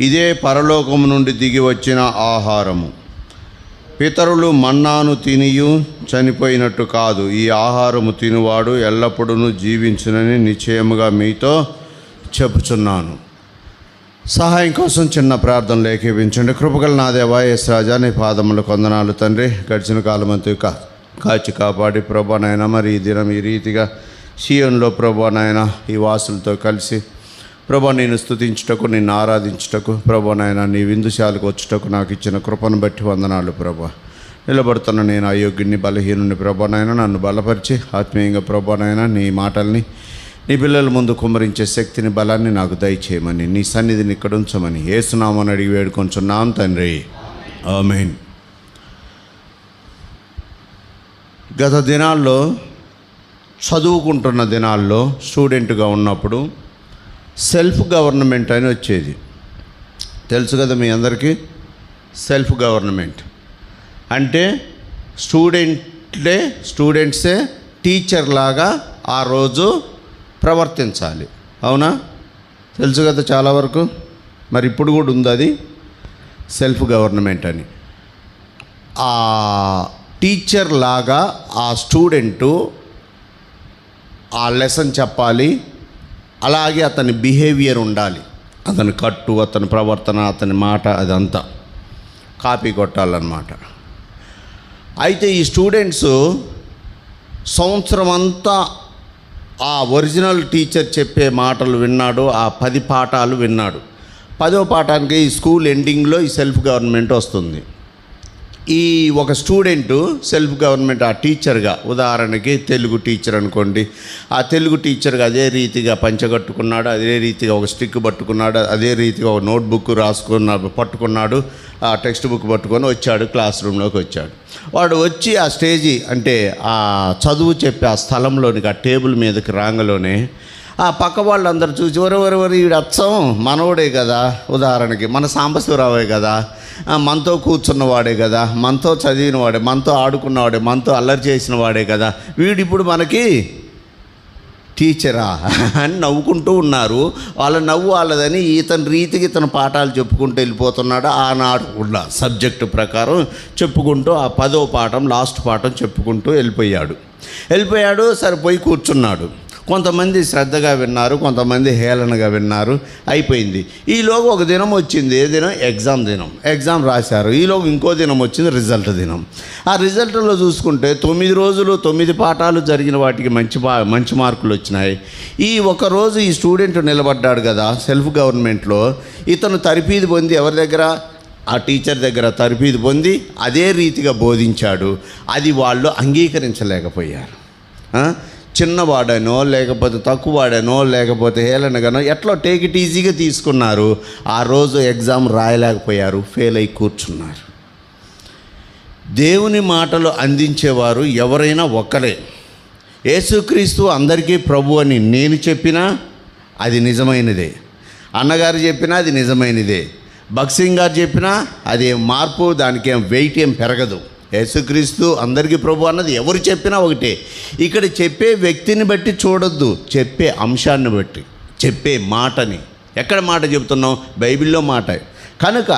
ఇదే పరలోకము నుండి దిగి వచ్చిన ఆహారము. పితరులు మన్నాను తినియు చనిపోయినట్టు కాదు, ఈ ఆహారము తినువాడు ఎల్లప్పుడూ జీవించునని నిశ్చయముగా మీతో చెప్పుచున్నాను. సహాయం కోసం చిన్న ప్రార్థన లేఖించండి. కృపగల నా దేవా యేసు రాజా, నీ పాదములకు వందనాలు తండ్రి. గడిచిన కాలమంతా కాచి కాపాడి ప్రభా నాయన, మరి ఈ దినం ఈ రీతిగా సీయోనులో ప్రభా నాయన ఈ వాసులతో కలిసి ప్రభా నేను స్తుతించుటకు, నిన్ను ఆరాధించుటకు ప్రభా నాయన నీ విందుశాలకు వచ్చుటకు నాకు ఇచ్చిన కృపను బట్టి వందనాలు ప్రభా. నిలబడుతున్న నేను అయోగ్యుని బలహీనుని ప్రభా నాయన, నన్ను బలపరిచి ఆత్మీయంగా ప్రభా నాయన నీ మాటల్ని నీ పిల్లల ముందు కుమ్మరించే శక్తిని, బలాన్ని నాకు దయచేయమని, నీ సన్నిధిని ఇక్కడ ఉంచమని యేసునామని అడిగి వేడుకొంచున్నాం తండ్రి, ఆమేన్. గత దినాల్లో చదువుకుంటున్న దినాల్లో స్టూడెంట్గా ఉన్నప్పుడు సెల్ఫ్ గవర్నమెంట్ అని వచ్చేది. తెలుసు కదా మీ అందరికీ. సెల్ఫ్ గవర్నమెంట్ అంటే స్టూడెంట్సే టీచర్ లాగా ఆ రోజు ప్రవర్తించాలి. అవునా? తెలుసు కదా చాలా వరకు. మరి ఇప్పుడు కూడా ఉంది అది, సెల్ఫ్ గవర్నమెంట్ అని. ఆ టీచర్ లాగా ఆ స్టూడెంటు ఆ లెసన్ చెప్పాలి, అలాగే అతని బిహేవియర్ ఉండాలి, అతని కట్టు, అతని ప్రవర్తన, అతని మాట అదంతా కాపీ కొట్టాలన్నమాట. అయితే ఈ స్టూడెంట్స్ సంవత్సరం అంతా ఆ ఒరిజినల్ టీచర్ చెప్పే మాటలు విన్నాడు, ఆ 10 పాఠాలు విన్నాడు. 10వ పాఠానికి ఈ స్కూల్ ఎండింగ్లో ఈ సెల్ఫ్ గవర్నమెంట్ వస్తుంది. ఈ ఒక స్టూడెంటు సెల్ఫ్ గవర్నమెంట్ ఆ టీచర్గా, ఉదాహరణకి తెలుగు టీచర్ అనుకోండి, ఆ తెలుగు టీచర్గా అదే రీతిగా పంచగట్టుకున్నాడు, అదే రీతిగా ఒక స్టిక్ పట్టుకున్నాడు, అదే రీతిగా ఒక నోట్బుక్ పట్టుకున్నాడు, ఆ టెక్స్ట్ బుక్ పట్టుకొని వచ్చాడు, క్లాస్ రూమ్లోకి వచ్చాడు. వాడు వచ్చి ఆ స్టేజీ అంటే ఆ చదువు చెప్పే ఆ స్థలంలోనికి, ఆ టేబుల్ మీదకి రాంగలోనే ఆ పక్క వాళ్ళందరూ చూసి వరవరి వీడు అచ్చం మనవడే కదా, ఉదాహరణకి మన సాంబశివరావే కదా, మనతో కూర్చున్నవాడే కదా, మనతో చదివినవాడే, మనతో ఆడుకున్నవాడే, మనతో అల్లరి చేసిన వాడే కదా, వీడిప్పుడు మనకి టీచరా అని నవ్వుకుంటూ ఉన్నారు. వాళ్ళ నవ్వు వాళ్ళదని ఇతని రీతికి ఇతను పాఠాలు చెప్పుకుంటూ వెళ్ళిపోతున్నాడు. ఆనాడు ఉన్న సబ్జెక్టు ప్రకారం చెప్పుకుంటూ ఆ 10వ పాఠం లాస్ట్ పాఠం చెప్పుకుంటూ వెళ్ళిపోయాడు. సరిపోయి కూర్చున్నాడు. కొంతమంది శ్రద్ధగా విన్నారు, కొంతమంది హేళనగా విన్నారు. అయిపోయింది. ఈలోగా ఒక దినం వచ్చింది. ఏ దినం? ఎగ్జామ్ రాశారు. ఈలోగా ఇంకో దినం వచ్చింది, రిజల్ట్ దినం. ఆ రిజల్ట్లో చూసుకుంటే 9 రోజులు 9 పాఠాలు జరిగిన వాటికి మంచి మార్కులు వచ్చినాయి. ఈ ఒక రోజు ఈ స్టూడెంట్ నిలబడ్డాడు కదా సెల్ఫ్ గవర్నమెంట్లో, ఇతను తరఫీదు పొంది ఎవరి దగ్గర? ఆ టీచర్ దగ్గర తరఫీదు పొంది అదే రీతిగా బోధించాడు. అది వాళ్ళు అంగీకరించలేకపోయారు. చిన్నవాడనో లేకపోతే తక్కువవాడనో లేకపోతే హేళనగానో ఎట్లా టేక్ ఇట్ ఈజీగా తీసుకున్నారు. ఆ రోజు ఎగ్జామ్ రాయలేకపోయారు, ఫెయిల్ అయి కూర్చున్నారు. దేవుని మాటలు అందించేవారు ఎవరైనా ఒక్కరే. యేసుక్రీస్తు అందరికీ ప్రభు అని నేను చెప్పినా అది నిజమైనదే, అన్నగారు చెప్పినా అది నిజమైనదే, భక్సింగ్ గారు చెప్పినా అది మార్పు, దానికి ఏం వెయిట్ ఏం పెరగదు. యేసుక్రీస్తు అందరికీ ప్రభు అన్నది ఎవరు చెప్పినా ఒకటే. ఇక్కడ చెప్పే వ్యక్తిని బట్టి చూడొద్దు, చెప్పే అంశాన్ని బట్టి, చెప్పే మాటని. ఎక్కడ మాట చెబుతున్నాం? బైబిల్లో మాట. కనుక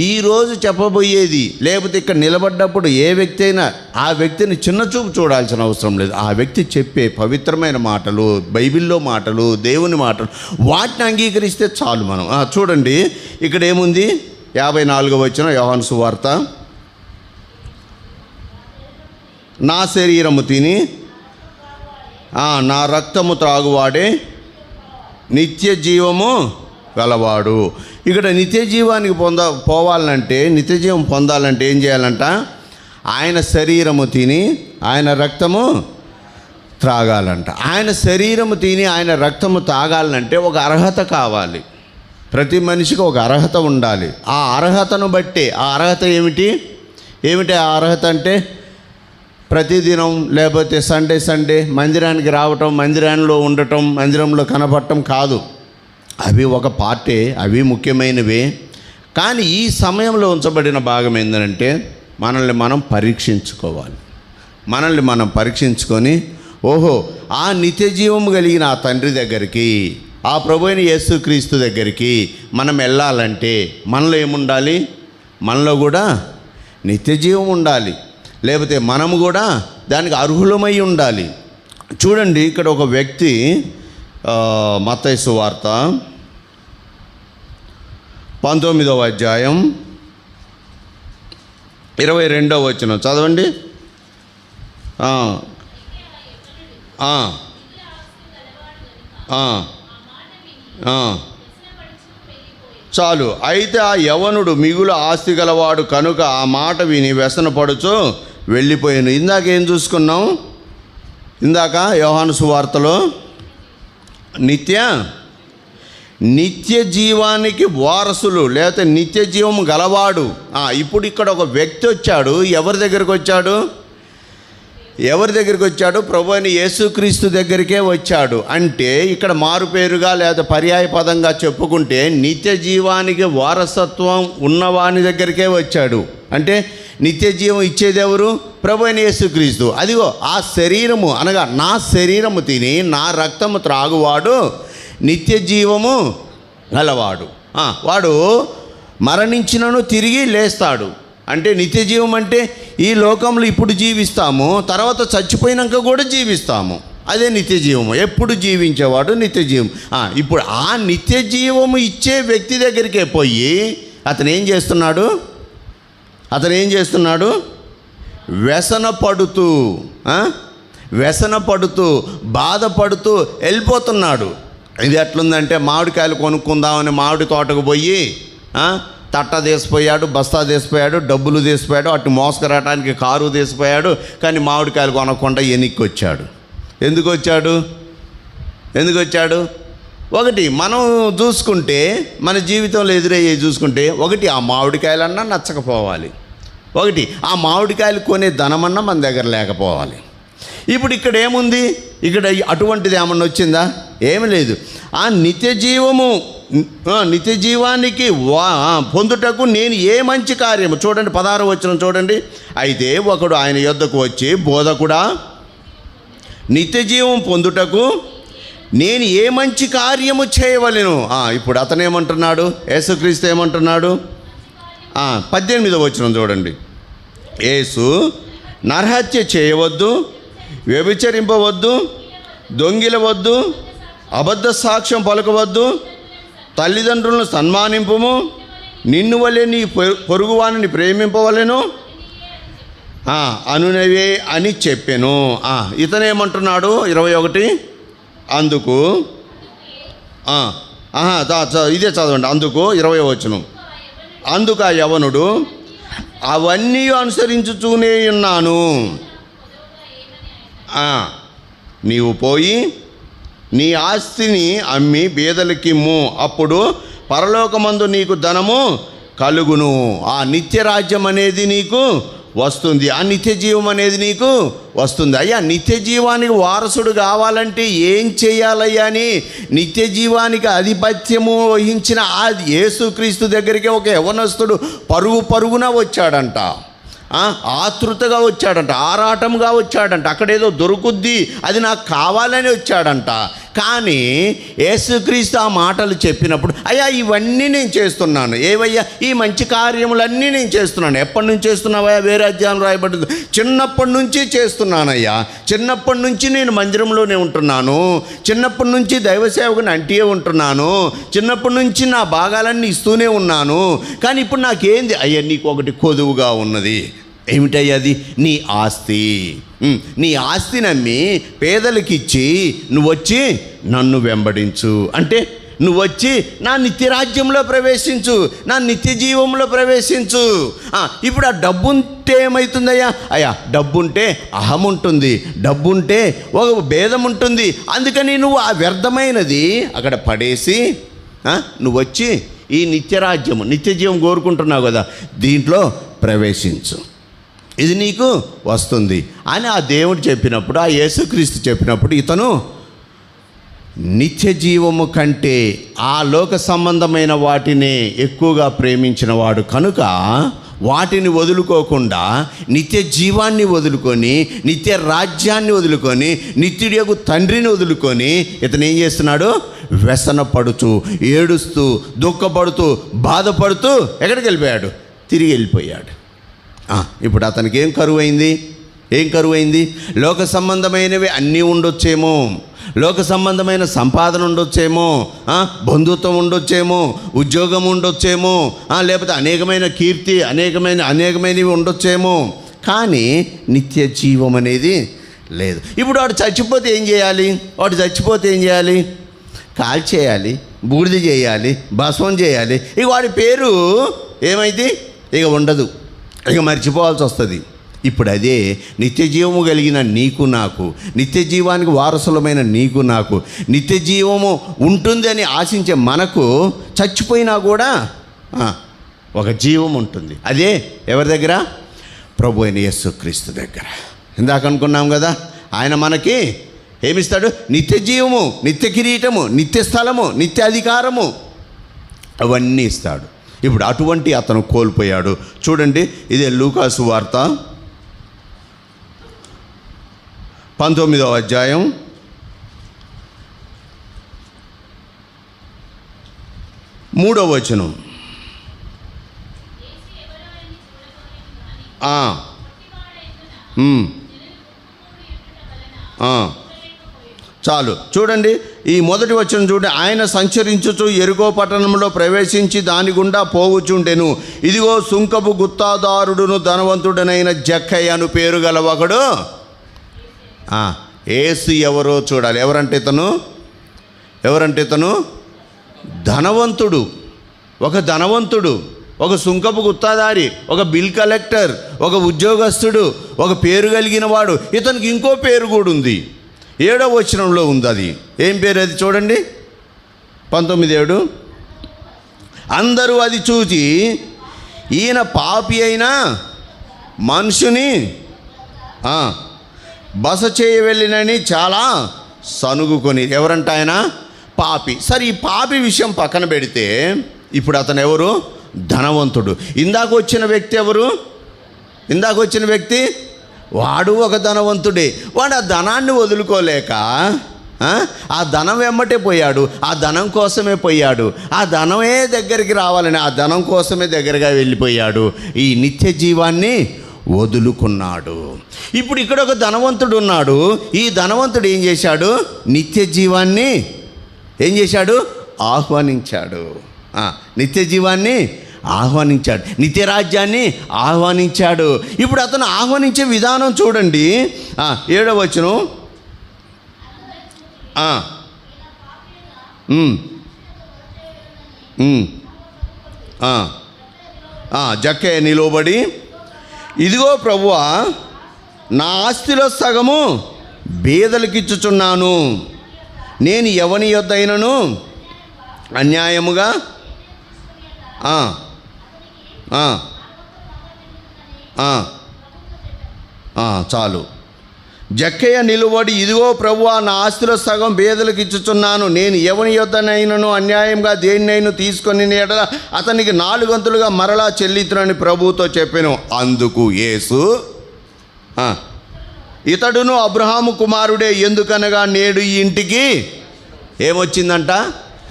ఈరోజు చెప్పబోయేది, లేకపోతే ఇక్కడ నిలబడ్డప్పుడు ఏ వ్యక్తి అయినా ఆ వ్యక్తిని చిన్నచూపు చూడాల్సిన అవసరం లేదు. ఆ వ్యక్తి చెప్పే పవిత్రమైన మాటలు, బైబిల్లో మాటలు, దేవుని మాటలు, వాటిని అంగీకరిస్తే చాలు. మనం చూడండి ఇక్కడ ఏముంది? 54వ వచనం యోహాను సువార్త. నా శరీరము తిని నా రక్తము త్రాగువాడే నిత్య జీవము గలవాడు. ఇక్కడ నిత్య జీవానికి పోవాలంటే, నిత్య జీవం పొందాలంటే ఏం చేయాలంట? ఆయన శరీరము తిని ఆయన రక్తము త్రాగాలంట. ఆయన శరీరము తిని ఆయన రక్తము తాగాలంటే ఒక అర్హత కావాలి. ప్రతి మనిషికి ఒక అర్హత ఉండాలి. ఆ అర్హతను బట్టి, ఆ అర్హత ఏమిటి ఆ అర్హత అంటే ప్రతిదినం లేకపోతే సండే మందిరానికి రావటం, మందిరంలో ఉండటం, మందిరంలో కనపడటం కాదు. అవి ఒక పార్టే, అవి ముఖ్యమైనవే. కానీ ఈ సమయంలో ఉంచబడిన భాగం ఏంటంటే మనల్ని మనం పరీక్షించుకోవాలి. మనల్ని మనం పరీక్షించుకొని, ఓహో ఆ నిత్య జీవం కలిగిన ఆ తండ్రి దగ్గరికి, ఆ ప్రభువైన యేసుక్రీస్తు దగ్గరికి మనం వెళ్ళాలంటే మనలో ఏముండాలి? మనలో కూడా నిత్య జీవం ఉండాలి, లేకపోతే మనము కూడా దానికి అర్హులమై ఉండాలి. చూడండి, ఇక్కడ ఒక వ్యక్తి మత్తయి సువార్త 19వ అధ్యాయం 22వ వచనం చదవండి. చాలు. అయితే ఆ యవనుడు మిగులు ఆస్తి గలవాడు కనుక ఆ మాట విని వ్యసనపడుచు వెళ్ళిపోయాను. ఇందాక ఏం చూసుకున్నాం? ఇందాక యోహాను సువార్తలో నిత్య జీవానికి వారసులు, లేకపోతే నిత్య జీవం గలవాడు. ఇప్పుడు ఇక్కడ ఒక వ్యక్తి వచ్చాడు. ఎవరి దగ్గరికి వచ్చాడు? ప్రభు అయిన యేసుక్రీస్తు దగ్గరికే వచ్చాడు. అంటే ఇక్కడ మారుపేరుగా లేదా పర్యాయ పదంగా చెప్పుకుంటే నిత్య జీవానికి వారసత్వం ఉన్నవాని దగ్గరికే వచ్చాడు. అంటే నిత్య జీవం ఇచ్చేది ఎవరు? ప్రభు అయిన యేసుక్రీస్తు. అదిగో ఆ శరీరము అనగా నా శరీరము తిని నా రక్తము త్రాగువాడు నిత్య జీవము గలవాడు. వాడు మరణించినను తిరిగి లేస్తాడు. అంటే నిత్య జీవం అంటే ఈ లోకంలో ఇప్పుడు జీవిస్తాము, తర్వాత చచ్చిపోయినాక కూడా జీవిస్తాము. అదే నిత్య జీవము. ఎప్పుడు జీవించేవాడు నిత్య జీవం. ఇప్పుడు ఆ నిత్య జీవము ఇచ్చే వ్యక్తి దగ్గరికే పోయి అతను ఏం చేస్తున్నాడు? వ్యసనపడుతూ బాధపడుతూ వెళ్ళిపోతున్నాడు. ఇది ఎట్లుందంటే, మామిడికాయలు కొనుక్కుందామని మామిడి తోటకు పోయి తట్ట తీసిపోయాడు, బస్తా తీసిపోయాడు, డబ్బులు తీసిపోయాడు, అటు మోసుకురావడానికి కారు తీసిపోయాడు. కానీ మామిడికాయలు కొనకుండా ఎన్నిక్కి వచ్చాడు. ఎందుకు వచ్చాడు? ఒకటి మనం చూసుకుంటే, మన జీవితంలో ఎదురయ్యే చూసుకుంటే, ఒకటి ఆ మామిడికాయలన్నా నచ్చకపోవాలి, ఒకటి ఆ మామిడికాయలు కొనే ధనమన్నా మన దగ్గర లేకపోవాలి. ఇప్పుడు ఇక్కడ ఏముంది? ఇక్కడ అటువంటిది ఏమన్నా వచ్చిందా? ఏమి లేదు. ఆ నిత్య జీవానికి పొందుటకు నేను ఏ మంచి కార్యము, చూడండి 16వ వచనం చూడండి. అయితే ఒకడు ఆయన యొద్దకు వచ్చి, బోధకుడా, నిత్య జీవం పొందుటకు నేను ఏ మంచి కార్యము చేయవలెను. ఇప్పుడు అతను ఏమంటున్నాడు? యేసుక్రీస్తు ఏమంటున్నాడు? 18వ వచనం చూడండి. యేసు నరహత్య చేయవద్దు, వ్యభిచరింపవద్దు, దొంగిలవద్దు, అబద్ధ సాక్ష్యం పలకవద్దు, తల్లిదండ్రులను సన్మానింపుము, నిన్ను వలె నీ పొరుగువానిని ప్రేమింపవలెను అనునవే అని చెప్పెను. ఇతనేమంటున్నాడు? 21 అందుకు ఇదే చదవండి. అందుకు 20వ వచనం. అందుకు ఆ యవనుడు, అవన్నీ అనుసరించుతూనే ఉన్నాను. నీవు పోయి నీ ఆస్తిని అమ్మి బీదలకిమ్ము, అప్పుడు పరలోకమందు నీకు ధనము కలుగును. ఆ నిత్యరాజ్యం అనేది నీకు వస్తుంది, ఆ నిత్య జీవం అనేది నీకు వస్తుంది. అయ్యా, నిత్య జీవానికి వారసుడు కావాలంటే ఏం చేయాలయ్యా అని నిత్య జీవానికి ఆధిపత్యము వహించిన ఆ యేసుక్రీస్తు దగ్గరికి ఒక యవనస్తుడు పరుగున వచ్చాడంట. ఆతృతగా వచ్చాడంట, ఆరాటంగా వచ్చాడంట. అక్కడేదో దొరుకుద్ది, అది నాకు కావాలని వచ్చాడంట. కానీ యేసుక్రీస్తు ఆ మాటలు చెప్పినప్పుడు, అయ్యా ఇవన్నీ నేను చేస్తున్నాను, ఏవయ్యా ఈ మంచి కార్యములన్నీ నేను చేస్తున్నాను. ఎప్పటి నుంచి చేస్తున్నావయ్యా? వేరే అధ్యాయం రాయబడింది, చిన్నప్పటి నుంచి చేస్తున్నానయ్యా. చిన్నప్పటి నుంచి నేను మందిరంలోనే ఉంటున్నాను, చిన్నప్పటి నుంచి దైవ సేవకుని అంటియే ఉంటున్నాను, చిన్నప్పటి నుంచి నా భాగాలన్నీ ఇస్తూనే ఉన్నాను. కానీ ఇప్పుడు నాకేంది? అయ్యా నీకు ఒకటి కొదువుగా ఉన్నది. ఏమిటయ్యా అది? నీ ఆస్తి. నీ ఆస్తి నమ్మి పేదలకిచ్చి నువ్వు వచ్చి నన్ను వెంబడించు. అంటే నువ్వు వచ్చి నా నిత్యరాజ్యంలో ప్రవేశించు, నా నిత్య జీవంలో ప్రవేశించు. ఇప్పుడు ఆ డబ్బు ఉంటే ఏమవుతుందయ్యా? అయ్యా డబ్బుంటే అహం ఉంటుంది, డబ్బుంటే ఒక భేదం ఉంటుంది. అందుకని నువ్వు ఆ వ్యర్థమైనది అక్కడ పడేసి నువ్వు వచ్చి ఈ నిత్యరాజ్యము, నిత్య జీవం కోరుకుంటున్నావు కదా, దీంట్లో ప్రవేశించు, ఇది నీకు వస్తుంది అని ఆ దేవుడు చెప్పినప్పుడు, ఆ యేసుక్రీస్తు చెప్పినప్పుడు, ఇతను నిత్య జీవము కంటే ఆ లోక సంబంధమైన వాటిని ఎక్కువగా ప్రేమించిన వాడు కనుక వాటిని వదులుకోకుండా నిత్య జీవాన్ని వదులుకొని, నిత్య రాజ్యాన్ని వదులుకొని, నిత్యుడియగు తండ్రిని వదులుకొని ఇతను ఏం చేస్తున్నాడు? వ్యసన పడుతూ, ఏడుస్తూ, దుఃఖపడుతూ, బాధపడుతూ ఎక్కడికి వెళ్ళిపోయాడు? తిరిగి వెళ్ళిపోయాడు. ఇప్పుడు అతనికి ఏం కరువైంది? లోక సంబంధమైనవి అన్నీ ఉండొచ్చేమో, లోక సంబంధమైన సంపాదన ఉండొచ్చేమో, బంధుత్వం ఉండొచ్చేమో, ఉద్యోగం ఉండొచ్చేమో, లేకపోతే అనేకమైన కీర్తి, అనేకమైనవి ఉండొచ్చేమో, కానీ నిత్య జీవం అనేది లేదు. ఇప్పుడు వాడు చచ్చిపోతే ఏం చేయాలి? కాల్చేయాలి, బూడిద చేయాలి, భస్మం చేయాలి. ఇక వాడి పేరు ఏమైంది? ఇక ఉండదు, ఇక మర్చిపోవాల్సి వస్తుంది. ఇప్పుడు అదే నిత్య జీవము కలిగిన నీకు నాకు, నిత్య జీవానికి వారసులమైన నీకు నాకు, నిత్య జీవము ఉంటుంది అని ఆశించే మనకు చచ్చిపోయినా కూడా ఒక జీవం ఉంటుంది. అదే ఎవరి దగ్గర? ప్రభు అయిన యేసుక్రీస్తు దగ్గర. ఇందాక అనుకున్నాం కదా, ఆయన మనకి ఏమిస్తాడు? నిత్య జీవము, నిత్య కిరీటము, నిత్య స్థలము, నిత్య అధికారము, అవన్నీ ఇస్తాడు. ఇప్పుడు అటువంటి అతను కోల్పోయాడు. చూడండి, ఇదే లూకాసు వార్త 19వ అధ్యాయం 3వ వచనం. చాలు చూడండి, ఈ మొదటి వచనం చూడండి. ఆయన సంచరించుచు యెరికో పట్టణంలో ప్రవేశించి దాని గుండా పోవుచుండెను. ఇదిగో సుంకపు గుత్తాదారుడును ధనవంతుడనైన జక్కయ్య అను పేరు గల ఒకడు. యేసు ఎవరో చూడాలి. ఎవరంటే ఇతను ధనవంతుడు, ఒక సుంకపు గుత్తాదారి, ఒక బిల్ కలెక్టర్, ఒక ఉద్యోగస్తుడు, ఒక పేరు కలిగిన వాడు. ఇతనికి ఇంకో పేరు కూడా ఉంది. 7వ వచనంలో ఉంది. అది ఏం పేరు? అది చూడండి, 19:7. అందరూ అది చూచి ఈయన పాపి అయిన మనుషుని బస చేయవెళ్ళినని చాలా సనుగుకొని. ఎవరంట? ఆయన పాపి. సరే, ఈ పాపి విషయం పక్కన పెడితే ఇప్పుడు అతను ఎవరు? ధనవంతుడు. ఇందాక వచ్చిన వ్యక్తి ఎవరు? వాడు ఒక ధనవంతుడే. వాడు ఆ ధనాన్ని వదులుకోలేక ఆ ధనం వెమ్మటే పోయాడు, ఆ ధనం కోసమే పోయాడు, ఆ ధనమే దగ్గరికి రావాలని ఆ ధనం కోసమే దగ్గరగా వెళ్ళిపోయాడు. ఈ నిత్య జీవాన్ని వదులుకున్నాడు. ఇప్పుడు ఇక్కడ ఒక ధనవంతుడు ఉన్నాడు. ఈ ధనవంతుడు ఏం చేశాడు? నిత్య జీవాన్ని ఏం చేశాడు? ఆహ్వానించాడు. నిత్య జీవాన్ని ఆహ్వానించాడు, నిత్య రాజ్యాన్ని ఆహ్వానించాడు. ఇప్పుడు అతను ఆహ్వానించే విధానం చూడండి. 7వ వచనం. జక్కయ్య నిలబడి, ఇదిగో ప్రభువా, నా ఆస్తిలో సగము బీదలకిచ్చుచున్నాను. నేను ఎవని యొద్దైనను అన్యాయముగా చాలు. జక్కయ్య నిలువడి, ఇదిగో ప్రభువా, నా ఆస్తిలో సగం బీదలకు ఇచ్చుచున్నాను. నేను ఎవని యొద్దనైనను అన్యాయంగా దేన్నైనా తీసుకొని ఎడల అతనికి 4 వంతులుగా మరలా చెల్లించునని ప్రభువుతో చెప్పాను. అందుకు యేసు, ఇతడును అబ్రహాము కుమారుడే, ఎందుకనగా నేడు ఈ ఇంటికి ఏమొచ్చిందంట?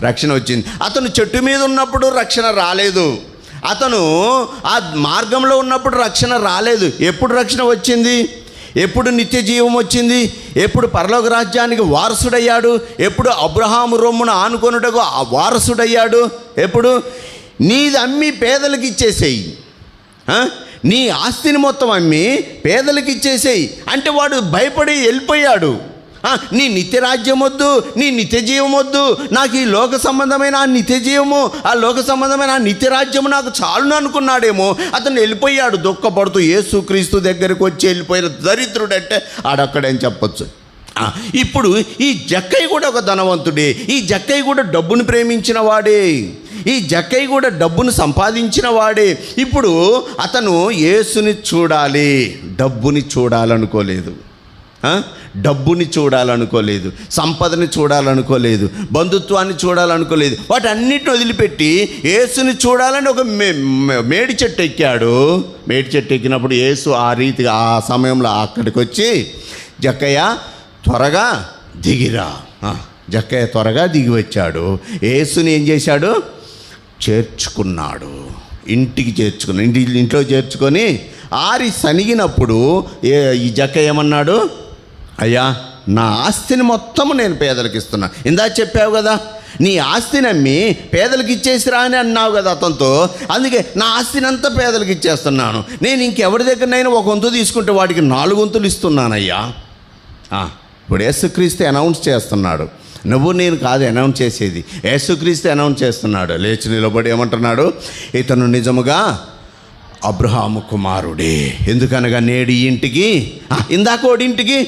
రక్షణ వచ్చింది. అతను చెట్టు మీద ఉన్నప్పుడు రక్షణ రాలేదు, అతను ఆ మార్గంలో ఉన్నప్పుడు రక్షణ రాలేదు. ఎప్పుడు రక్షణ వచ్చింది? ఎప్పుడు నిత్య జీవం వచ్చింది? ఎప్పుడు పరలోక రాజ్యానికి వారసుడయ్యాడు? ఎప్పుడు అబ్రహాము రొమ్మున ఆనుకొనుటకు ఆ వారసుడయ్యాడు? ఎప్పుడు? నీది అమ్మి పేదలకు ఇచ్చేసేయి, నీ ఆస్తిని మొత్తం అమ్మి పేదలకు ఇచ్చేసేయి అంటే వాడు భయపడి వెళ్ళిపోయాడు. నీ నిత్య రాజ్యం వద్దు, నీ నిత్య జీవం వద్దు, నాకు ఈ లోక సంబంధమైన ఆ నిత్య జీవము, ఆ లోక సంబంధమైన ఆ నిత్య రాజ్యము నాకు చాలును అనుకున్నాడేమో. అతను వెళ్ళిపోయాడు దుఃఖపడుతూ. యేసుక్రీస్తు దగ్గరికి వచ్చి వెళ్ళిపోయిన దరిద్రుడంటే ఆడొక్కడని చెప్పొచ్చు. ఇప్పుడు ఈ జక్కయ్య కూడా ఒక ధనవంతుడే. ఈ జక్కయ్య కూడా డబ్బును ప్రేమించిన వాడే, ఈ జక్కయ్య కూడా డబ్బును సంపాదించిన వాడే. ఇప్పుడు అతను యేసుని చూడాలి, డబ్బుని చూడాలనుకోలేదు. డబ్బుని చూడాలనుకోలేదు, సంపదని చూడాలనుకోలేదు, బంధుత్వాన్ని చూడాలనుకోలేదు. వాటన్నిటిని వదిలిపెట్టి యేసుని చూడాలని ఒక మేడి చెట్టు ఎక్కాడు. మేడి చెట్టు ఎక్కినప్పుడు యేసు ఆ రీతిగా ఆ సమయంలో అక్కడికి వచ్చి, జక్కయ్య త్వరగా దిగిరా. జక్కయ్య త్వరగా దిగి వచ్చాడు. యేసుని ఏం చేశాడు? చేర్చుకున్నాడు, ఇంటికి చేర్చుకున్నాడు. ఇంట్లో చేర్చుకొని ఆరి సనిగినప్పుడు ఈ జక్కయ్య ఏమన్నాడు? అయ్యా, నా ఆస్తిని మొత్తము నేను పేదలకు ఇస్తున్నా. ఇందాక చెప్పావు కదా, నీ ఆస్తిని అమ్మి పేదలకు ఇచ్చేసిరా అని అన్నావు కదా అతనితో. అందుకే నా ఆస్తిని అంతా పేదలకు ఇచ్చేస్తున్నాను. నేను ఇంకెవరి దగ్గరనైనా ఒక వంతు తీసుకుంటే వాడికి 4 వంతులు ఇస్తున్నానయ్యా. ఇప్పుడు యేసుక్రీస్తు అనౌన్స్ చేస్తున్నాడు. నువ్వు నేను కాదు అనౌన్స్ చేసేది, యేసుక్రీస్తు అనౌన్స్ చేస్తున్నాడు. లేచి నిలబడి ఏమంటున్నాడు? ఇతను నిజముగా అబ్రహాము కుమారుడే. ఎందుకనగా నేడు ఇంటికి, ఇందాకోడి ఇంటికి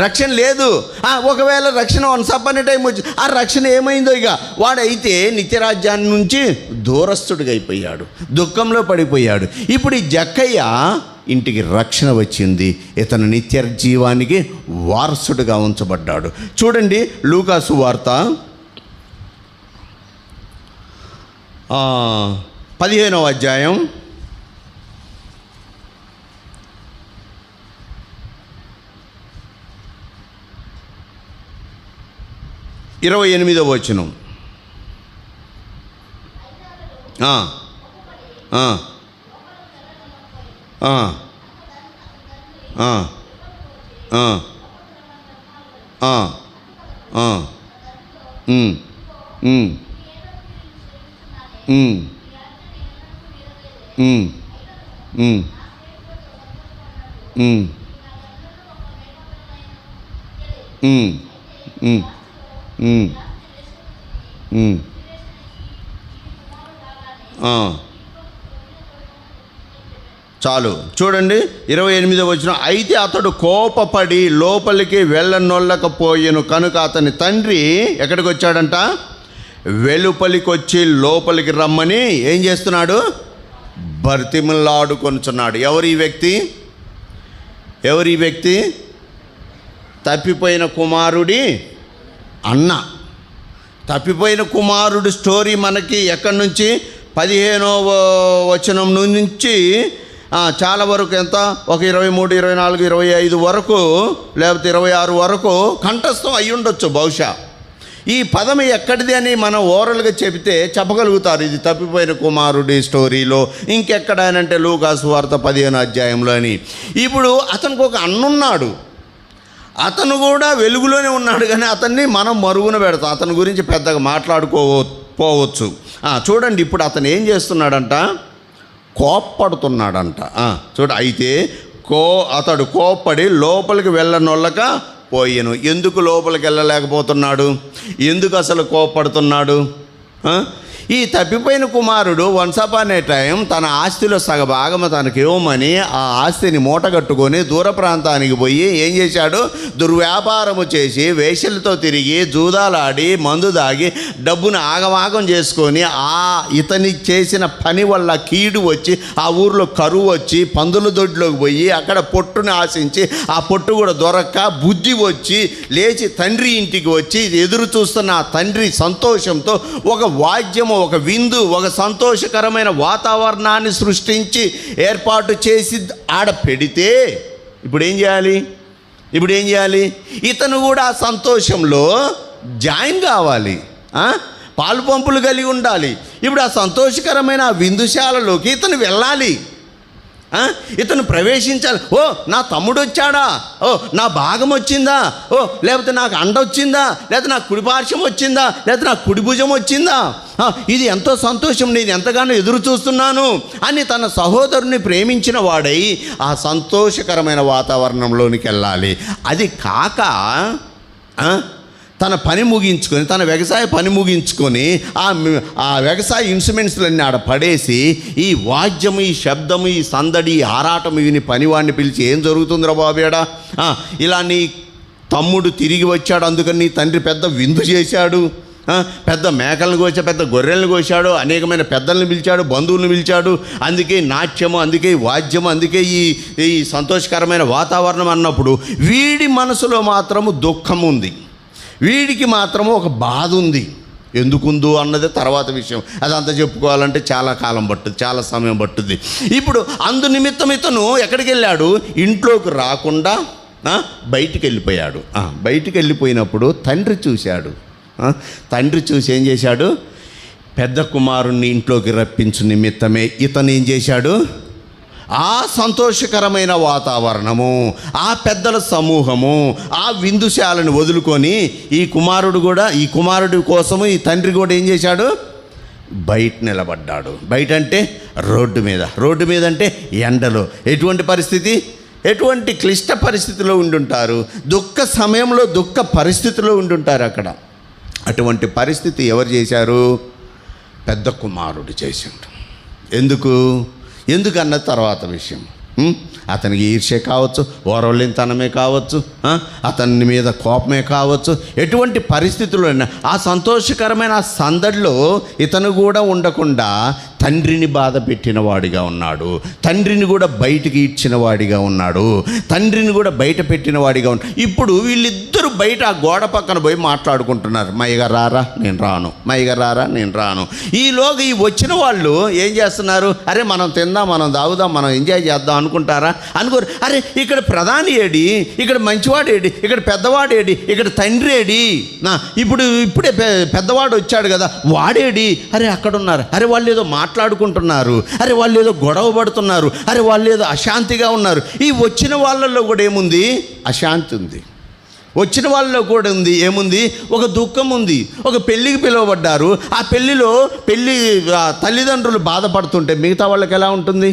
రక్షణ లేదు. ఒకవేళ రక్షణ వన్స్ అపాన్ ఏ టైం వచ్చి ఆ రక్షణ ఏమైందో, ఇక వాడైతే నిత్యరాజ్యాన్ని నుంచి దూరస్తుడిగా అయిపోయాడు, దుఃఖంలో పడిపోయాడు. ఇప్పుడు ఈ జక్కయ్య ఇంటికి రక్షణ వచ్చింది, ఇతను నిత్య జీవానికి వారసుడుగా ఉంచబడ్డాడు. చూడండి లూకాసు వార్త 15వ అధ్యాయం 28వ వచనం. చాలు చూడండి 28వ వచనం. అయితే అతడు కోపపడి లోపలికి వెళ్ళనొల్లకపోయెను కనుక అతని తండ్రి ఎక్కడికి వచ్చాడంట? వెలుపలికి వచ్చి లోపలికి రమ్మని ఏం చేస్తున్నాడు? బతిమిలాడుకొనుచున్నాడు. ఎవరి వ్యక్తి? తప్పిపోయిన కుమారుడి అన్న. తప్పిపోయిన కుమారుడు స్టోరీ మనకి ఎక్కడి నుంచి? 15వ వచనం నుంచి చాలా వరకు, ఎంత, ఒక 23, 24, 25 వరకు, లేకపోతే 26 వరకు కంఠస్థం అయి ఉండొచ్చు బహుశా. ఈ పదం ఎక్కడిది అని మనం ఓరల్గా చెబితే చెప్పగలుగుతారు, ఇది తప్పిపోయిన కుమారుడి స్టోరీలో. ఇంకెక్కడానంటే లూకాసు వార్త 15వ అధ్యాయంలో అని. ఇప్పుడు అతనికి ఒక అన్నున్నాడు, అతను కూడా వెలుగులోనే ఉన్నాడు, కానీ అతన్ని మనం మరుగున పెడతాం, అతని గురించి పెద్దగా మాట్లాడుకోపోవచ్చు. చూడండి ఇప్పుడు అతను ఏం చేస్తున్నాడంట? కోప్పడుతున్నాడంట. అయితే అతడు కోప్పడి లోపలికి వెళ్ళనొల్లక పోయెను. ఎందుకు లోపలికి వెళ్ళలేకపోతున్నాడు? ఎందుకు అసలు కోప్పడుతున్నాడు? ఈ తప్పిపోయిన కుమారుడు వన్స్ అపాన్ ఏ టైం తన ఆస్తిలో సగభాగం తనకి ఇవ్వమని ఆ ఆస్తిని మూటగట్టుకొని దూర ప్రాంతానికి పోయి ఏం చేశాడు? దుర్వ్యాపారము చేసి వేశ్యలతో తిరిగి జూదాలాడి మందు దాగి డబ్బును ఆగమాగం చేసుకొని ఇతని చేసిన పని వల్ల కీడు వచ్చి ఆ ఊర్లో కరువు వచ్చి పందుల దొడ్లోకి పోయి అక్కడ పొట్టుని ఆశించి ఆ పొట్టు కూడా దొరక్క బుద్ధి వచ్చి లేచి తండ్రి ఇంటికి వచ్చి ఎదురు చూస్తున్న ఆ తండ్రి సంతోషంతో ఒక వాద్యము, ఒక విందు, ఒక సంతోషకరమైన వాతావరణాన్ని సృష్టించి ఏర్పాటు చేసి ఆడ పెడితే ఇప్పుడు ఏం చేయాలి? ఇతను కూడా ఆ సంతోషంలో జాయిన్ కావాలి, పాలు పంపులు కలిగి ఉండాలి. ఇప్పుడు ఆ సంతోషకరమైన ఆ విందుశాలలోకి ఇతను వెళ్ళాలి, ఇతను ప్రవేశించాలి. ఓ నా తమ్ముడు వచ్చాడా, ఓ నా భాగం వచ్చిందా, ఓ లేకపోతే నాకు అండ వచ్చిందా, లేకపోతే నాకు కుడి పార్శ్వం వచ్చిందా, లేకపోతే నాకు కుడి భుజం వచ్చిందా, ఇది ఎంతో సంతోషం, నేను ఎంతగానో ఎదురు చూస్తున్నాను అని తన సహోదరుని ప్రేమించిన వాడై ఆ సంతోషకరమైన వాతావరణంలోనికి వెళ్ళాలి. అది కాక తన పని ముగించుకొని, తన వ్యవసాయ పని ముగించుకొని ఆ వ్యవసాయ ఇన్స్ట్రుమెంట్స్లన్నీ ఆడ పడేసి ఈ వాద్యము, ఈ శబ్దము, ఈ సందడి, ఈ ఆరాటము ఇవి పనివాడిని పిలిచి ఏం జరుగుతుందిరా బాబేడా, ఇలా నీ తమ్ముడు తిరిగి వచ్చాడు, అందుకని నీ తండ్రి పెద్ద విందు చేశాడు, పెద్ద మేకలను కోసా, పెద్ద గొర్రెలను కోసాడు, అనేకమైన పెద్దలను పిలిచాడు, బంధువులను పిలిచాడు. అందుకే నాట్యము, అందుకే వాద్యము, అందుకే ఈ సంతోషకరమైన వాతావరణం అన్నప్పుడు వీడి మనసులో మాత్రము దుఃఖం ఉంది, వీడికి మాత్రము ఒక బాధ ఉంది. ఎందుకుందో అన్నది తర్వాత విషయం. అదంతా చెప్పుకోవాలంటే చాలా కాలం పట్టుద్ది, చాలా సమయం పట్టుద్ది. ఇప్పుడు అందు నిమిత్తం ఇతను ఎక్కడికి వెళ్ళాడు? ఇంట్లోకి రాకుండా బయటికి వెళ్ళిపోయాడు. బయటికి వెళ్ళిపోయినప్పుడు తండ్రి చూశాడు. తండ్రి చూసి ఏం చేశాడు? పెద్ద కుమారుణ్ణి ఇంట్లోకి రప్పించు నిమిత్తమే ఇతను ఏం చేశాడు? ఆ సంతోషకరమైన వాతావరణము, ఆ పెద్దల సమూహము, ఆ విందుశాలను వదులుకొని ఈ కుమారుడి కోసము ఈ తండ్రి కూడా ఏం చేశాడు? బయట నిలబడ్డాడు. బయట అంటే రోడ్డు మీద అంటే ఎండలో. ఎటువంటి పరిస్థితి? ఎటువంటి క్లిష్ట పరిస్థితిలో ఉండుంటారు, దుఃఖ సమయంలో దుఃఖ పరిస్థితిలో ఉండుంటారు అక్కడ. అటువంటి పరిస్థితి ఎవరు చేశారు? పెద్ద కుమారుడు చేశాడు. ఎందుకన్న తర్వాత విషయం. అతనికి ఈర్ష్య కావచ్చు, ఓరవలేనితనమే కావచ్చు, అతని మీద కోపమే కావచ్చు. ఎటువంటి పరిస్థితుల్లో ఆ సంతోషకరమైన సందడిలో ఇతను కూడా ఉండకుండా తండ్రిని బాధ పెట్టిన వాడిగా ఉన్నాడు, తండ్రిని కూడా బయటికి ఇచ్చిన వాడిగా ఉన్నాడు, తండ్రిని కూడా బయట పెట్టిన వాడిగా ఉన్నాడు. ఇప్పుడు వీళ్ళిద్దరూ బయట ఆ గోడ పక్కన పోయి మాట్లాడుకుంటున్నారు. మయ్యగా రారా, నేను రాను, మయ్యగా రారా, నేను రాను. ఈలోగా ఈ వచ్చిన వాళ్ళు ఏం చేస్తున్నారు? అరే మనం తిందాం, మనం తాగుదాం, మనం ఎంజాయ్ చేద్దాం అనుకుంటారా? అనుకోరు. అరే ఇక్కడ ప్రధాని ఏడి, ఇక్కడ మంచివాడేడి, ఇక్కడ పెద్దవాడేడి, ఇక్కడ తండ్రి ఏడి, ఇప్పుడే పెద్దవాడు వచ్చాడు కదా వాడేడి, అరే అక్కడున్నారు, అరే వాళ్ళు ఏదో మాట్లాడుకుంటున్నారు, అరే వాళ్ళు ఏదో గొడవ పడుతున్నారు, అరే వాళ్ళు ఏదో అశాంతిగా ఉన్నారు. ఈ వచ్చిన వాళ్ళల్లో కూడా ఏముంది? అశాంతి ఉంది. వచ్చిన వాళ్ళలో కూడా ఉంది ఏముంది? ఒక దుఃఖం ఉంది. ఒక పెళ్ళికి పిలువబడ్డారు, ఆ పెళ్ళిలో తల్లిదండ్రులు బాధపడుతుంటే మిగతా వాళ్ళకి ఎలా ఉంటుంది?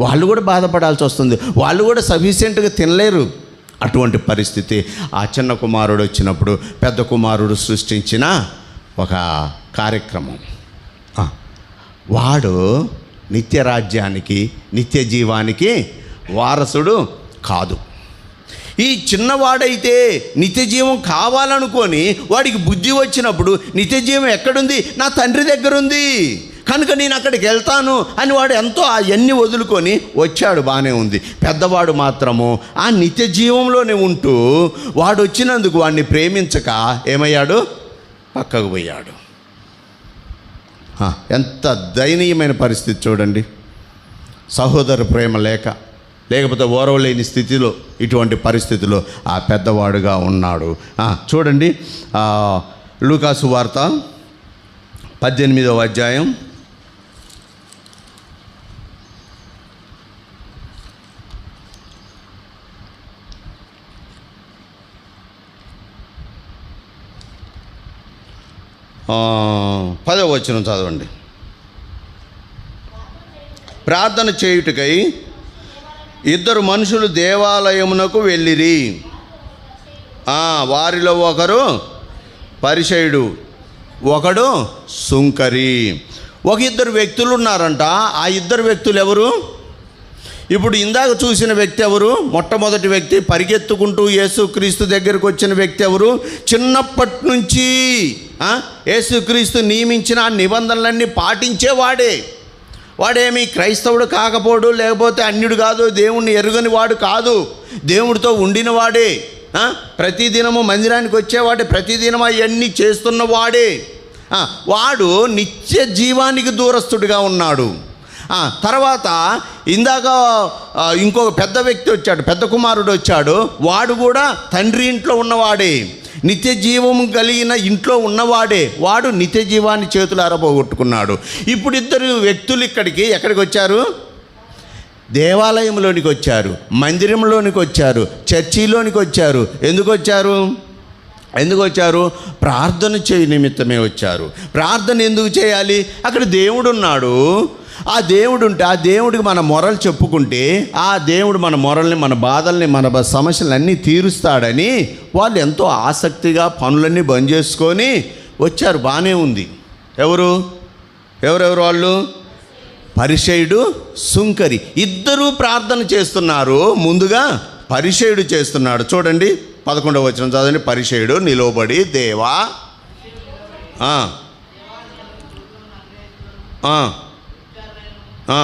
వాళ్ళు కూడా బాధపడాల్సి వస్తుంది, వాళ్ళు కూడా సఫిషియెంట్గా తినలేరు. అటువంటి పరిస్థితి. ఆ చిన్న కుమారుడు వచ్చినప్పుడు పెద్ద కుమారుడు సృష్టించిన ఒక కార్యక్రమం. వాడు నిత్య రాజ్యానికి, నిత్య జీవానికి వారసుడు కాదు. ఈ చిన్నవాడైతే నిత్య జీవం కావాలనుకొని వాడికి బుద్ధి వచ్చినప్పుడు నిత్య జీవం ఎక్కడుంది? నా తండ్రి దగ్గర ఉంది కనుక నేను అక్కడికి వెళ్తాను అని వాడు ఎంతో అవన్నీ వదులుకొని వచ్చాడు. బాగానే ఉంది. పెద్దవాడు మాత్రము ఆ నిత్య జీవంలోనే ఉంటూ వాడు వచ్చినందుకు వాడిని ప్రేమించక ఏమయ్యాడు? పక్కకు పోయాడు. ఎంత దయనీయమైన పరిస్థితి చూడండి. సహోదర ప్రేమ లేకపోతే ఓరవలేని స్థితిలో, ఇటువంటి పరిస్థితిలో ఆ పెద్దవాడుగా ఉన్నాడు. చూడండి లూకాసు వార్త 18వ అధ్యాయం 10వ వచనం చదవండి. ప్రార్థన చేయుటకై 2 మనుషులు దేవాలయమునకు వెళ్ళిరి. వారిలో ఒకరు పరిసయ్యుడు, ఒకడు సుంకరి. 2 వ్యక్తులు ఉన్నారంట. ఆ 2 వ్యక్తులు ఎవరు? ఇప్పుడు ఇందాక చూసిన వ్యక్తి ఎవరు? మొట్టమొదటి వ్యక్తి పరిగెత్తుకుంటూ యేసుక్రీస్తు దగ్గరకు వచ్చిన వ్యక్తి ఎవరు? చిన్నప్పటి నుంచి యేసుక్రీస్తు నియమించిన నిబంధనలన్నీ పాటించేవాడే. వాడేమి క్రైస్తవుడు కాకపోడు, లేకపోతే అన్యుడు కాదు, దేవుణ్ణి ఎరుగని వాడు కాదు, దేవుడితో ఉండినవాడే, ప్రతిదినము మందిరానికి వచ్చేవాడే, ప్రతిదినం అవన్నీ చేస్తున్నవాడే. వాడు నిత్య జీవానికి దూరస్తుడిగా ఉన్నాడు. తర్వాత ఇందాక ఇంకొక పెద్ద వ్యక్తి వచ్చాడు, పెద్ద కుమారుడు వచ్చాడు. వాడు కూడా తండ్రి ఇంట్లో ఉన్నవాడే, నిత్య జీవము కలిగిన ఇంట్లో ఉన్నవాడే. వాడు నిత్య జీవాన్ని చేతులారా పోగొట్టుకున్నాడు. ఇప్పుడు 2 వ్యక్తులు ఎక్కడికి వచ్చారు? దేవాలయంలోనికి వచ్చారు, మందిరంలోనికి వచ్చారు, చర్చిలోనికి వచ్చారు. ఎందుకు వచ్చారు? ప్రార్థన చేయ నిమిత్తమే వచ్చారు. ప్రార్థన ఎందుకు చేయాలి? అక్కడ దేవుడు ఉన్నాడు. ఆ దేవుడు ఉంటే ఆ దేవుడికి మన మొరలు చెప్పుకుంటే ఆ దేవుడు మన మొరల్ని, మన బాధల్ని, మన సమస్యలన్నీ తీరుస్తాడని వాళ్ళు ఎంతో ఆసక్తిగా పనులన్నీ బంద్ చేసుకొని వచ్చారు. బాగానే ఉంది. ఎవరెవరు వాళ్ళు? పరిసయ్యుడు, సుంకరి. 2 ప్రార్థన చేస్తున్నారు. ముందుగా పరిసయ్యుడు చేస్తున్నాడు. చూడండి 11వ వచనం చదవండి. పరిసయ్యుడు నిలవబడి దేవా ఆ, ఆ, ఆ,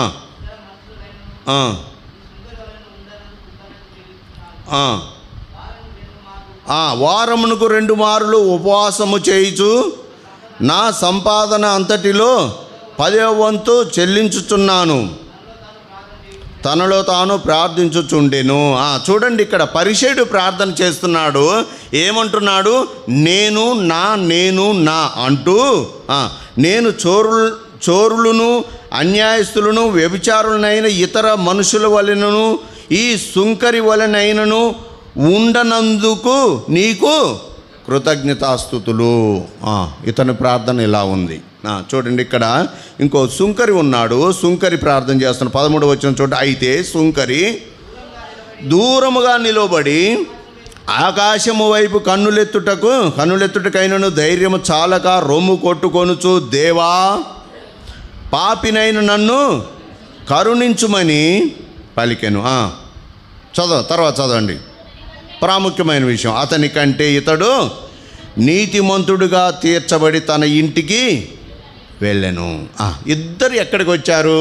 ఆ, వారమునకు 2 మారులు ఉపవాసము చేయుచు నా సంపాదన అంతటిలో 10వ వంతు చెల్లించుచున్నాను. తనలో తాను ప్రార్థించుచుండెను. చూడండి, ఇక్కడ పరిసయ్యుడు ప్రార్థన చేస్తున్నాడు. ఏమంటున్నాడు? నేను నా అంటూ నేను చోరులను, అన్యాయస్తులను, వ్యభిచారులనైన ఇతర మనుషుల వలెనను ఈ సుంకరి వలెనైనను ఉండనందుకు నీకు కృతజ్ఞతాస్తుతులు. ఇతని ప్రార్థన ఇలా ఉంది. చూడండి, ఇక్కడ ఇంకో సుంకరి ఉన్నాడు. సుంకరి ప్రార్థన చేస్తున్నాడు. 13వ వచనం చూడండి. అయితే సుంకరి దూరముగా నిలబడి ఆకాశము వైపు కన్నులెత్తుటకైనను ధైర్యము చాలక రొమ్ము కొట్టుకొనుచు, దేవా, పాపినైన నన్ను కరుణించుమని పలికెను. తర్వాత చదవండి. ప్రాముఖ్యమైన విషయం, అతని కంటే ఇతడు నీతిమంతుడుగా తీర్చబడి తన ఇంటికి వెళ్ళెను. ఇద్దరు ఎక్కడికి వచ్చారు?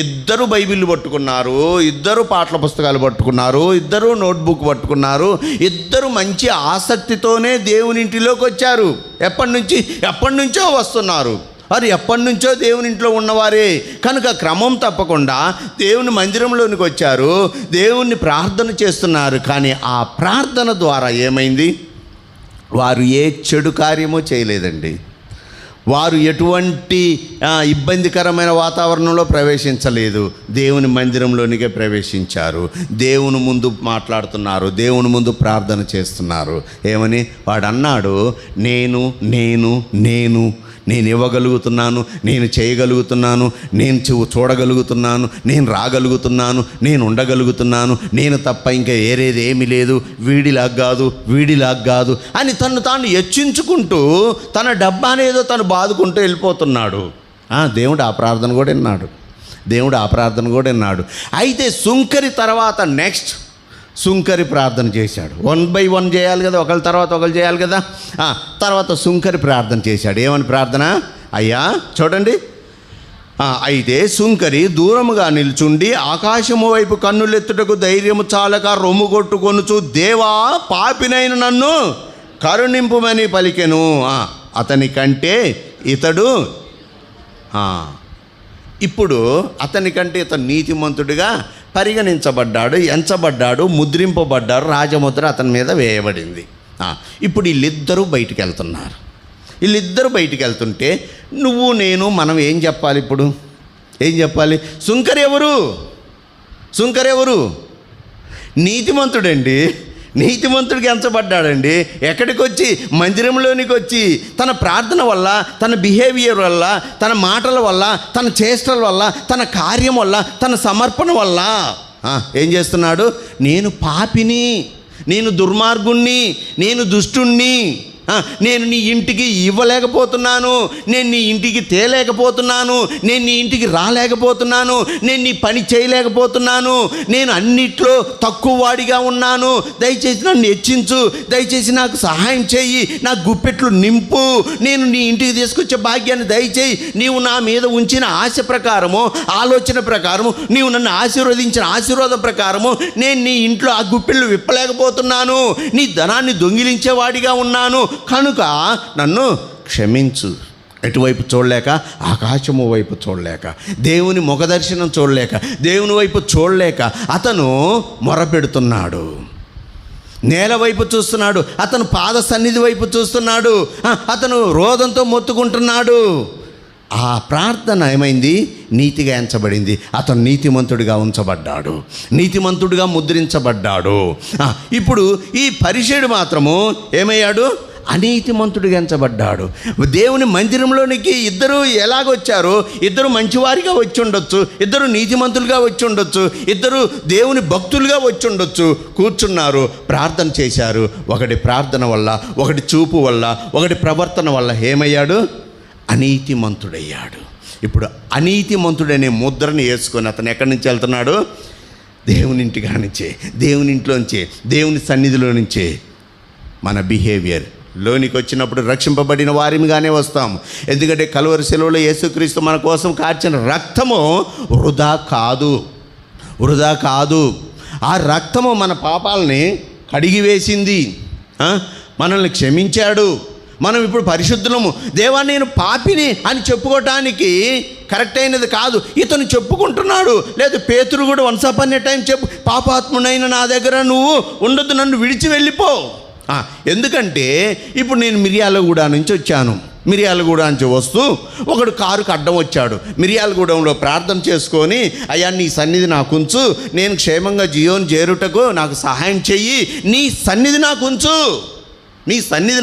ఇద్దరు బైబిల్ పట్టుకున్నారు, ఇద్దరు పాటల పుస్తకాలు పట్టుకున్నారు, ఇద్దరు నోట్బుక్ పట్టుకున్నారు, ఇద్దరు మంచి ఆసక్తితోనే దేవుని ఇంటిలోకి వచ్చారు. ఎప్పటి నుంచో వస్తున్నారు. వారు ఎప్పటి నుంచో దేవుని ఇంట్లో ఉన్నవారే కనుక క్రమం తప్పకుండా దేవుని మందిరంలోనికి వచ్చారు, దేవుణ్ణి ప్రార్థన చేస్తున్నారు. కానీ ఆ ప్రార్థన ద్వారా ఏమైంది? వారు ఏ చెడు కార్యమో చేయలేదండి. వారు ఎటువంటి ఇబ్బందికరమైన వాతావరణంలో ప్రవేశించలేదు. దేవుని మందిరంలోనికే ప్రవేశించారు. దేవుని ముందు మాట్లాడుతున్నారు, దేవుని ముందు ప్రార్థన చేస్తున్నారు. ఏమని? వాడు అన్నాడు, నేను ఇవ్వగలుగుతున్నాను, నేను చేయగలుగుతున్నాను, నేను చూడగలుగుతున్నాను, నేను రాగలుగుతున్నాను, నేను ఉండగలుగుతున్నాను, నేను తప్ప ఇంకా ఏరేది ఏమీ లేదు, వీడిలాగా కాదు అని తను తాను హెచ్చించుకుంటూ తన డబ్బానేదో తను బాదుకుంటూ వెళ్ళిపోతున్నాడు. దేవుడు ఆ ప్రార్థన కూడా విన్నాడు. అయితే సుంకరి తర్వాత నెక్స్ట్ సుంకరి ప్రార్థన చేశాడు. 1 by 1 చేయాలి కదా, ఒకరి తర్వాత ఒకరు చేయాలి కదా. తర్వాత సుంకరి ప్రార్థన చేశాడు. ఏమని ప్రార్థన? అయ్యా చూడండి. అయితే సుంకరి దూరముగా నిల్చుండి ఆకాశము వైపు కన్నులెత్తుటకు ధైర్యము చాలక రొమ్ము కొట్టుకొనుచు, దేవా, పాపినైన నన్ను కరుణింపుమని పలికెను. అతని కంటే ఇతడు ఇప్పుడు అతనికంటే ఇతను నీతిమంతుడిగా పరిగణించబడ్డాడు, ఎంచబడ్డాడు, ముద్రింపబడ్డాడు, రాజముద్ర అతని మీద వేయబడింది. ఇప్పుడు వీళ్ళిద్దరూ బయటికి వెళ్తుంటే మనం ఏం చెప్పాలి? ఇప్పుడు ఏం చెప్పాలి? సుంకరి ఎవరు? నీతిమంతుడండి. నీతిమంతుడికి ఎంచబడ్డాడండి. ఎక్కడికి వచ్చి? మందిరంలోనికి వచ్చి తన ప్రార్థన వల్ల, తన బిహేవియర్ వల్ల, తన మాటల వల్ల, తన చేష్టల వల్ల, తన కార్యం వల్ల, తన సమర్పణ వల్ల ఏం చేస్తున్నాడు? నేను పాపిని, నేను దుర్మార్గుణ్ణి, నేను దుష్టుణ్ణి, నేను నీ ఇంటికి ఇవ్వలేకపోతున్నాను, నేను నీ ఇంటికి తేలేకపోతున్నాను, నేను నీ ఇంటికి రాలేకపోతున్నాను, నేను నీ పని చేయలేకపోతున్నాను, నేను అన్నిట్లో తక్కువ వాడిగా ఉన్నాను, దయచేసి నన్ను హెచ్చించు, దయచేసి నాకు సహాయం చేయి, నా గుప్పెట్లు నింపు, నేను నీ ఇంటికి తీసుకొచ్చే భాగ్యాన్ని దయచేయి, నీవు నా మీద ఉంచిన ఆశ ప్రకారము, ఆలోచన ప్రకారము, నీవు నన్ను ఆశీర్వదించిన ఆశీర్వాదం ప్రకారము నేను నీ ఇంట్లో ఆ గుప్పెళ్ళు విప్పలేకపోతున్నాను, నీ ధనాన్ని దొంగిలించేవాడిగా ఉన్నాను, కనుక నన్ను క్షమించు. ఎటువైపు చూడలేక? ఆకాశము వైపు చూడలేక, దేవుని ముఖదర్శనం చూడలేక, దేవుని వైపు చూడలేక అతను మొరపెడుతున్నాడు. నేల వైపు చూస్తున్నాడు, అతను పాద సన్నిధి వైపు చూస్తున్నాడు, అతను రోదంతో మొత్తుకుంటున్నాడు. ఆ ప్రార్థన ఏమైంది? నీతిగా ఎంచబడింది. అతను నీతిమంతుడిగా ఉంచబడ్డాడు, నీతిమంతుడిగా ముద్రించబడ్డాడు. ఇప్పుడు ఈ పరిసయ్యుడు మాత్రము ఏమయ్యాడు? అనీతిమంతుడిగా ఎంచబడ్డాడు. దేవుని మందిరంలోనికి ఇద్దరు ఎలాగొచ్చారు? ఇద్దరు మంచివారిగా వచ్చి ఉండొచ్చు, ఇద్దరు నీతిమంతులుగా వచ్చి ఉండొచ్చు, ఇద్దరు దేవుని భక్తులుగా వచ్చి ఉండొచ్చు. కూర్చున్నారు, ప్రార్థన చేశారు. ఒకటి ప్రార్థన వల్ల, ఒకటి చూపు వల్ల, ఒకటి ప్రవర్తన వల్ల ఏమయ్యాడు? అనీతిమంతుడయ్యాడు. ఇప్పుడు అనీతిమంతుడనే ముద్రని వేసుకొని అతను ఎక్కడి నుంచి వెళ్తున్నాడు? దేవుని ఇంటిగా నుంచే, దేవుని ఇంట్లోంచే, దేవుని సన్నిధిలో నుంచే మన బిహేవియర్ లోనికి వచ్చినప్పుడు రక్షింపబడిన వారిగానే వస్తాము. ఎందుకంటే కలువరి శిలువలో యేసుక్రీస్తు మన కోసం కార్చిన రక్తము వృధా కాదు. ఆ రక్తము మన పాపాలని కడిగివేసింది, మనల్ని క్షమించాడు. మనం ఇప్పుడు పరిశుద్ధులము. దేవా నేను పాపిని అని చెప్పుకోవటానికి కరెక్ట్ అయినది కాదు. ఇతను చెప్పుకుంటున్నాడు. లేదు పేతురు కూడా వన్స్ అపాన్ ఏ టైం పాపాత్మునైన నా దగ్గర నువ్వు ఉండొద్దు, నన్ను విడిచి వెళ్ళిపో. ఎందుకంటే ఇప్పుడు నేను మిర్యాలగూడ నుంచి వచ్చాను. మిర్యాలగూడ నుంచి వస్తూ ఒకడు కారుకు అడ్డం వచ్చాడు. మిర్యాలగూడెంలో ప్రార్థన చేసుకొని, అయ్యా నీ సన్నిధి నాకుంచు, నేను క్షేమంగా జియోను చేరుటకు నాకు సహాయం చెయ్యి, నీ సన్నిధి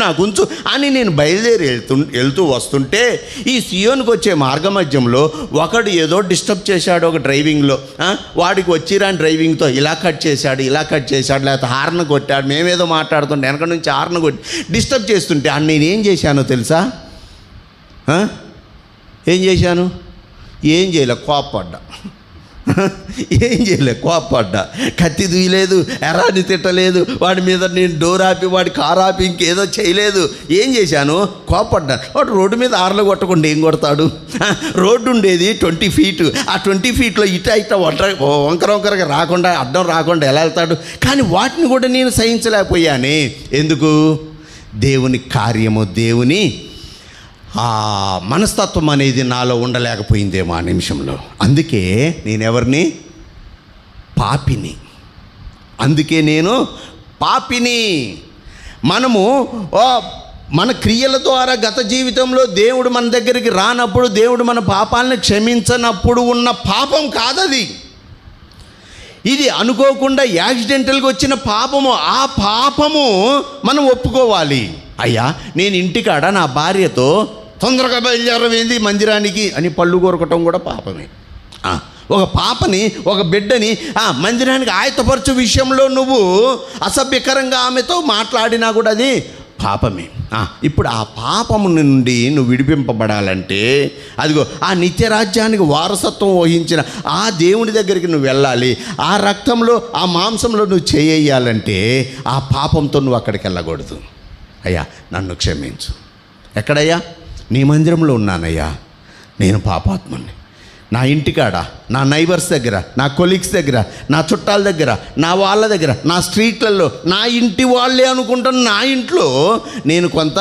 నాకుంచు అని నేను బయలుదేరి వెళ్తూ వస్తుంటే ఈ సియోన్కి వచ్చే మార్గ మధ్యంలో ఒకడు ఏదో డిస్టర్బ్ చేశాడు. ఒక డ్రైవింగ్లో వాడికి వచ్చిరాని డ్రైవింగ్తో ఇలా కట్ చేశాడు లేకపోతే హార్న్ కొట్టాడు. మేమేదో మాట్లాడుతుంటే వెనక నుంచి హార్న్ కొట్టి డిస్టర్బ్ చేస్తుంటే నేనేం చేశానో తెలుసా? ఏం చేయలే, కోప్పడ్డా. కత్తి దూయలేదు, ఎరాని తిట్టలేదు, వాడి మీద నేను డోర్ ఆపి వాడి కారు ఆపి ఇంకేదో చేయలేదు. ఏం చేశాను? కోప్పడ్డా. వాడు రోడ్డు మీద ఆర్లు కొట్టకుండా ఏం కొడతాడు? రోడ్డు ఉండేది 20 feet. ఆ 20 feetలో ఇట వంకరగా రాకుండా, అడ్డం రాకుండా ఎలా వెళ్తాడు? కానీ వాటిని కూడా నేను సహించలేకపోయానే. ఎందుకు? దేవుని కార్యము, దేవుని ఆ మనస్తత్వం అనేది నాలో ఉండలేకపోయిందేమో ఆ నిమిషంలో. అందుకే నేనెవరిని? పాపిని. మనము మన క్రియల ద్వారా గత జీవితంలో దేవుడు మన దగ్గరికి రానప్పుడు, దేవుడు మన పాపాలను క్షమించనప్పుడు ఉన్న పాపం కాదది. ఇది అనుకోకుండా యాక్సిడెంటల్గా వచ్చిన పాపము. ఆ పాపము మనం ఒప్పుకోవాలి. అయ్యా నేను ఇంటికాడ నా భార్యతో తొందరగా బయలుదేరవేంది మందిరానికి అని పళ్ళు కొరకటం కూడా పాపమే. ఒక పాపని, ఒక బిడ్డని మందిరానికి ఆయత్తపరచు విషయంలో నువ్వు అసభ్యకరంగా ఆమెతో మాట్లాడినా కూడా అది పాపమే. ఇప్పుడు ఆ పాపము నుండి నువ్వు విడిపింపబడాలంటే అదిగో ఆ నిత్యరాజ్యానికి వారసత్వం వహించిన ఆ దేవుని దగ్గరికి నువ్వు వెళ్ళాలి. ఆ రక్తంలో, ఆ మాంసంలో నువ్వు చేయాలంటే ఆ పాపంతో నువ్వు అక్కడికి వెళ్ళకూడదు. అయ్యా నన్ను క్షమించు. ఎక్కడయ్యా? నీ మందిరంలో ఉన్నానయ్యా, నేను పాపాత్ముని. నా ఇంటికాడ, నా నైబర్స్ దగ్గర, నా కొలీగ్స్ దగ్గర, నా చుట్టాల దగ్గర, నా వాళ్ళ దగ్గర, నా స్ట్రీట్లలో, నా ఇంటి వాళ్ళే అనుకుంటాను, నా ఇంట్లో నేను కొంత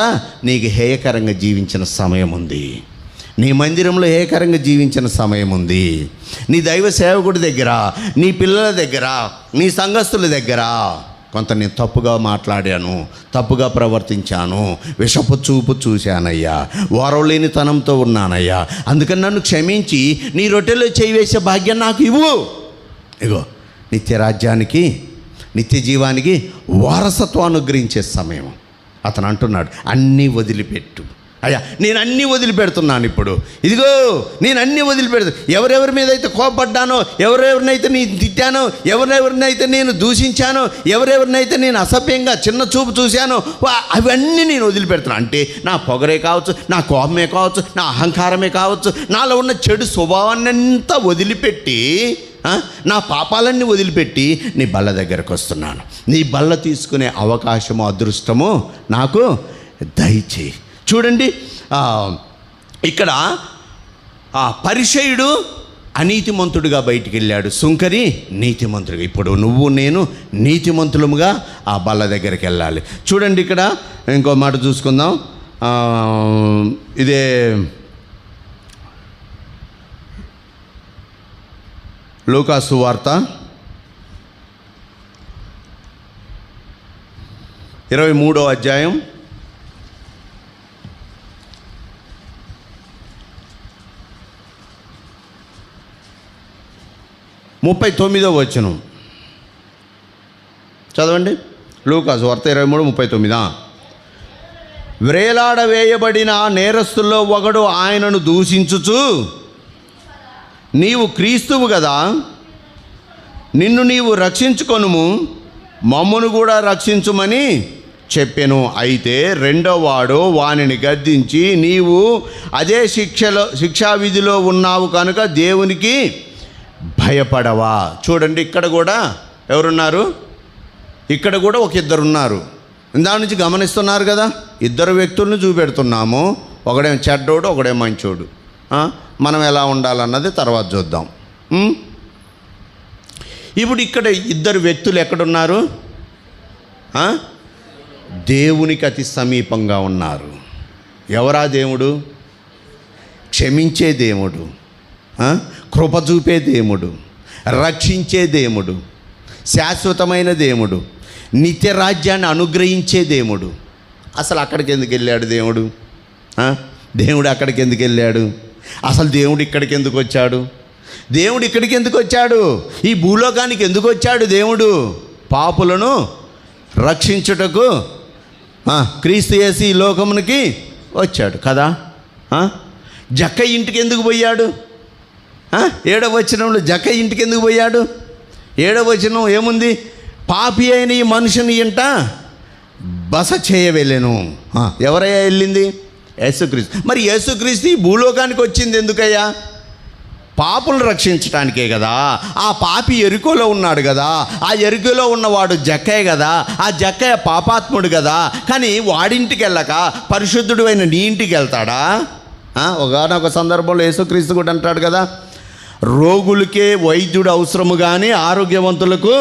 నీకు హేయకరంగా జీవించిన సమయం ఉంది. నీ మందిరంలో హేయకరంగా జీవించిన సమయం ఉంది. నీ దైవ సేవకుడి దగ్గర, నీ పిల్లల దగ్గర, నీ సంఘస్థుల దగ్గర కొంత నేను తప్పుగా మాట్లాడాను, తప్పుగా ప్రవర్తించాను, విషపు చూపు చూశానయ్యా, ఓరవలేని తనంతో ఉన్నానయ్యా. అందుకని నన్ను క్షమించి నీ రొట్టెలో చేయి వేసే భాగ్యం నాకు ఇవ్వు. ఇగో నిత్యరాజ్యానికి, నిత్య జీవానికి వారసత్వం అనుగ్రహించే సమయం. అతను అంటున్నాడు అన్నీ వదిలిపెట్టు. అయ్యా నేను అన్నీ వదిలిపెడుతున్నాను. ఇప్పుడు ఇదిగో నేను అన్నీ వదిలిపెడుతాను. ఎవరెవరి మీద అయితే కోపడ్డానో, ఎవరెవరినైతే నేను తిట్టానో, ఎవరెవరినైతే నేను దూషించానో, ఎవరెవరినైతే నేను అసభ్యంగా చిన్న చూపు చూశానో అవన్నీ నేను వదిలిపెడుతున్నాను. అంటే నా పొగరే కావచ్చు, నా కోపమే కావచ్చు, నా అహంకారమే కావచ్చు, నాలో ఉన్న చెడు స్వభావాన్ని అంతా వదిలిపెట్టి, నా పాపాలన్నీ వదిలిపెట్టి నీ బల్ల దగ్గరకు వస్తున్నాను. నీ బల్ల తీసుకునే అవకాశము, అదృష్టము నాకు దయచేయి. చూడండి ఇక్కడ పరిసయ్యుడు అనీతిమంతుడుగా బయటికి వెళ్ళాడు, సుంకరి నీతిమంతుడుగా. ఇప్పుడు నువ్వు నేను నీతిమంతులముగా ఆ బల్ల దగ్గరికి వెళ్ళాలి. చూడండి ఇక్కడ ఇంకో మాట చూసుకుందాం. ఇదే లూకాసు వార్త 23వ అధ్యాయం 39వ వచనం చదవండి. లూకాసు వార్త 23:39. వ్రేలాడవేయబడిన నేరస్తుల్లో ఒకడు ఆయనను దూషించుచు, నీవు క్రీస్తువు కదా, నిన్ను నీవు రక్షించుకొనుము, మమ్మును కూడా రక్షించుమని చెప్పెను. అయితే రెండోవాడు వానిని గద్దించి, నీవు అదే శిక్షావిధిలో ఉన్నావు కనుక దేవునికి భయపడవా. చూడండి ఇక్కడ కూడా ఎవరున్నారు? ఇక్కడ కూడా ఒక ఇద్దరు ఉన్నారు. దాని నుంచి గమనిస్తున్నారు కదా, ఇద్దరు వ్యక్తులను చూపెడుతున్నాము. ఒకడేమో చెడ్డోడు, ఒకడేమో మంచోడు. మనం ఎలా ఉండాలన్నది తర్వాత చూద్దాం. ఇప్పుడు ఇక్కడ ఇద్దరు వ్యక్తులు ఎక్కడున్నారు? దేవునికి అతి సమీపంగా ఉన్నారు. ఎవరా దేవుడు? క్షమించే దేవుడు, కృప చూపే దేవుడు, రక్షించే దేవుడు, శాశ్వతమైన దేవుడు, నిత్య రాజ్యాన్ని అనుగ్రహించే దేవుడు. అసలు అక్కడికి ఎందుకు వెళ్ళాడు దేవుడు? దేవుడు అక్కడికి ఎందుకు వెళ్ళాడు? అసలు దేవుడు ఇక్కడికి ఎందుకు వచ్చాడు? దేవుడు ఇక్కడికి ఎందుకు వచ్చాడు? ఈ భూలోకానికి ఎందుకు వచ్చాడు దేవుడు? పాపులను రక్షించుటకు క్రీస్తు యేసు ఈ లోకమునికి వచ్చాడు కదా. జక్కయ్య ఇంటికి ఎందుకు పోయాడు? 7వ వచనంలో జక్కయ్య ఇంటికి ఎందుకు పోయాడు? 7వ వచనం ఏముంది? పాపి అయిన ఈ మనుషుని ఇంట బస చేయవెళ్ళెను. ఎవరయ్యా వెళ్ళింది? యేసుక్రీస్తు. మరి యేసుక్రీస్తు ఈ భూలోకానికి వచ్చింది ఎందుకయ్యా? పాపులను రక్షించడానికే కదా. ఆ పాపి ఎరుకోలో ఉన్నాడు కదా. ఆ ఎరుకోలో ఉన్నవాడు జక్కయ్య కదా. ఆ జక్కయ్య పాపాత్ముడు కదా. కానీ వాడింటికి వెళ్ళక పరిశుద్ధుడు అయిన నీ ఇంటికి వెళ్తాడా? ఒకనొక సందర్భంలో యేసుక్రీస్తు కూడా అంటాడు కదా, రోగులకే వైద్యుడు అవసరము కానీ ఆరోగ్యవంతులకు.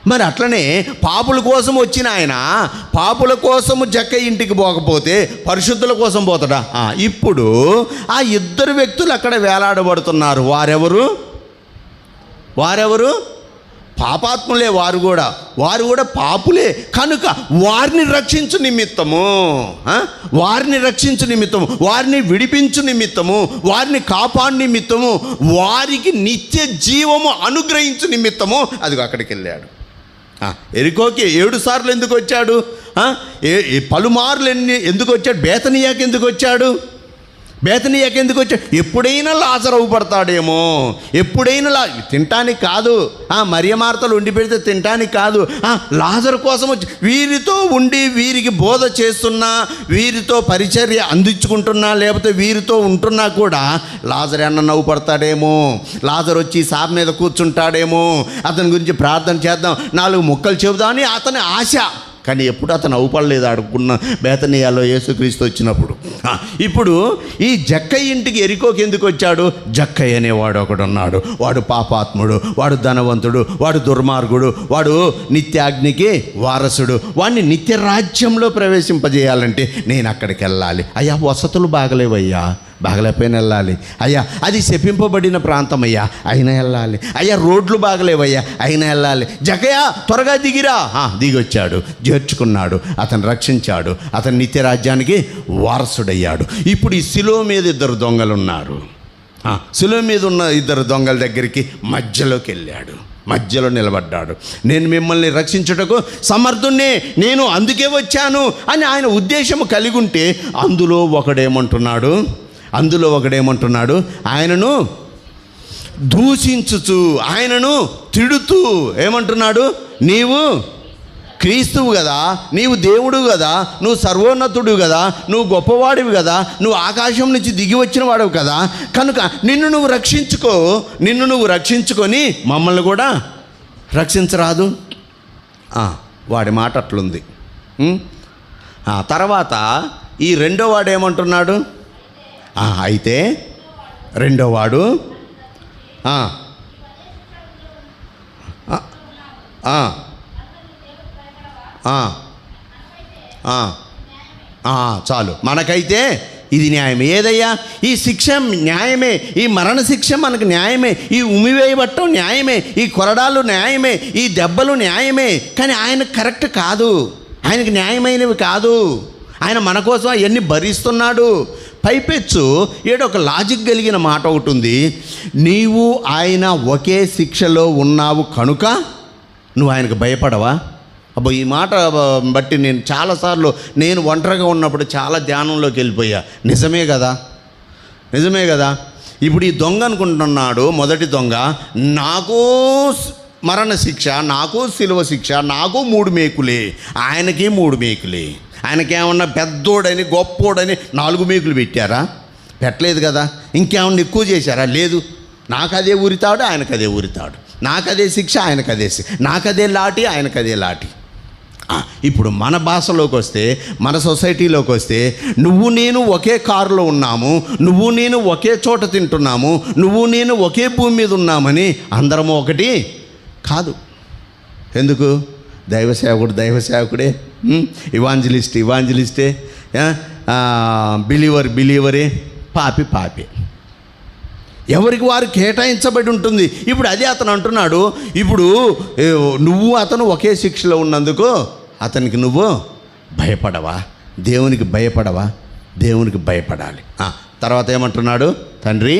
మరి అట్లనే పాపుల కోసం వచ్చిన ఆయన పాపుల కోసము జక్కయ్య ఇంటికి పోకపోతే పరిశుద్ధుల కోసం పోతాడా? ఇప్పుడు ఆ ఇద్దరు వ్యక్తులు అక్కడ వేలాడబడుతున్నారు. వారెవరు? పాపాత్ములే. వారు కూడా పాపులే. కనుక వారిని రక్షించు నిమిత్తము, వారిని విడిపించు నిమిత్తము, వారిని కాపాడు నిమిత్తము, వారికి నిత్య జీవము అనుగ్రహించు నిమిత్తము అదిగో అక్కడికి వెళ్ళాడు. ఎరికోకి 7 సార్లు ఎందుకు వచ్చాడు? పలుమార్లు ఎందుకు వచ్చాడు? బేతనియాకి ఎందుకు వచ్చాడు? ఎప్పుడైనా లాజరు అవుపడతాడేమో, ఎప్పుడైనా తినటానికి కాదు. మరియ మార్తలు ఉండి పెడితే తినటానికి కాదు. లాజరు కోసం వచ్చి వీరితో ఉండి వీరికి బోధ చేస్తున్నా, వీరితో పరిచర్య అందించుకుంటున్నా, లేకపోతే వీరితో ఉంటున్నా కూడా లాజరు అన్న నవ్వుపడతాడేమో, లాజరు వచ్చి సాప మీద కూర్చుంటాడేమో, అతని గురించి ప్రార్థన చేద్దాం, 4 ముక్కలు చెబుదామని అతని ఆశ. కానీ ఎప్పుడు అతను అవుపడలేదు అడుగున్న బేతనియాలో యేసుక్రీస్తు వచ్చినప్పుడు. ఇప్పుడు ఈ జక్కయ్య ఇంటికి ఎరికోకి ఎందుకు వచ్చాడు? జక్కయ్య అనేవాడు ఒకడున్నాడు. వాడు పాపాత్ముడు, వాడు ధనవంతుడు, వాడు దుర్మార్గుడు, వాడు నిత్యాగ్నికి వారసుడు. వాడిని నిత్య రాజ్యంలో ప్రవేశింపజేయాలంటే నేను అక్కడికి వెళ్ళాలి. అయ్యా వసతులు బాగలేవయ్యా, బాగలేకపోయినా వెళ్ళాలి. అయ్యా అది శపింపబడిన ప్రాంతం అయ్యా, అయినా వెళ్ళాలి. అయ్యా రోడ్లు బాగలేవయ్యా, అయినా వెళ్ళాలి. జక్కయ్య త్వరగా దిగిరా. దిగొచ్చాడు, చేర్చుకున్నాడు, అతను రక్షించాడు, అతను నిత్య రాజ్యానికి వారసుడయ్యాడు. ఇప్పుడు ఈ శిలువ మీద 2 దొంగలు ఉన్నారు. శిలువ మీద ఉన్న 2 దొంగల దగ్గరికి మధ్యలోకి వెళ్ళాడు, మధ్యలో నిలబడ్డాడు. నేను మిమ్మల్ని రక్షించుటకు సమర్థుణ్ణే, నేను అందుకే వచ్చాను అని ఆయన ఉద్దేశం కలిగి ఉంటే అందులో ఒకడేమంటున్నాడు? ఆయనను దూషించుచు, ఆయనను తిడుతూ ఏమంటున్నాడు? నీవు క్రీస్తువు కదా, నీవు దేవుడు కదా, నువ్వు సర్వోన్నతుడు కదా, నువ్వు గొప్పవాడివి కదా, నువ్వు ఆకాశం నుంచి దిగి వచ్చిన వాడివి కదా, కనుక నిన్ను నువ్వు రక్షించుకొని మమ్మల్ని కూడా రక్షించరాదు. వాడి మాట అట్లుంది. తర్వాత ఈ రెండో వాడు ఏమంటున్నాడు? అయితే రెండో వాడు చాలు, మనకైతే ఇది న్యాయమే. ఏదయ్యా ఈ శిక్ష న్యాయమే, ఈ మరణ శిక్ష మనకు న్యాయమే, ఈ ఉమివేయబట్టం న్యాయమే, ఈ కొరడాలు న్యాయమే, ఈ దెబ్బలు న్యాయమే. కానీ ఆయన కరెక్ట్ కాదు, ఆయనకు న్యాయమైనవి కాదు. ఆయన మన కోసం అవన్నీ భరిస్తున్నాడు. పైపెచ్చు ఒక లాజిక్ కలిగిన మాట ఒకటి ఉంది. నీవు ఆయన ఒకే శిక్షలో ఉన్నావు కనుక నువ్వు ఆయనకు భయపడవా? అబ్బో ఈ మాట బట్టి నేను చాలాసార్లు నేను ఒంటరిగా ఉన్నప్పుడు చాలా ధ్యానంలోకి వెళ్ళిపోయా. నిజమే కదా. ఇప్పుడు ఈ దొంగ అనుకుంటున్నాడు, మొదటి దొంగ, నాకు మరణ శిక్ష, నాకు శిలువ శిక్ష, నాకు 3 మేకులే, ఆయనకి 3 మేకులే. ఆయనకేమన్నా పెద్దోడని గొప్పోడని 4 మేకులు పెట్టారా? పెట్టలేదు కదా. ఇంకేమన్నా ఎక్కువ చేశారా? లేదు. నాకదే ఉరితాడు, ఆయనకదే ఉరితాడు, నాకదే శిక్ష, ఆయనకదే శిక్ష, నాకదే లాఠీ, ఆయనకదే లాఠీ. ఇప్పుడు మన భాషలోకి వస్తే, మన సొసైటీలోకి వస్తే, నువ్వు నేను ఒకే కారులో ఉన్నాము, నువ్వు నేను ఒకే చోట తింటున్నాము, నువ్వు నేను ఒకే భూమి మీద ఉన్నామని అందరము ఒకటి కాదు. ఎందుకు? దైవసేవకుడు దైవసేవకుడే, ఇవాంజలిస్టే, బిలీవరే, పాపి. ఎవరికి వారు కేటాయించబడి ఉంటుంది. ఇప్పుడు అదే అతను అంటున్నాడు, ఇప్పుడు నువ్వు అతను ఒకే శిక్షలో ఉన్నందుకు అతనికి నువ్వు భయపడవా? దేవునికి భయపడవా? దేవునికి భయపడాలి. తర్వాత ఏమంటున్నాడు తండ్రి?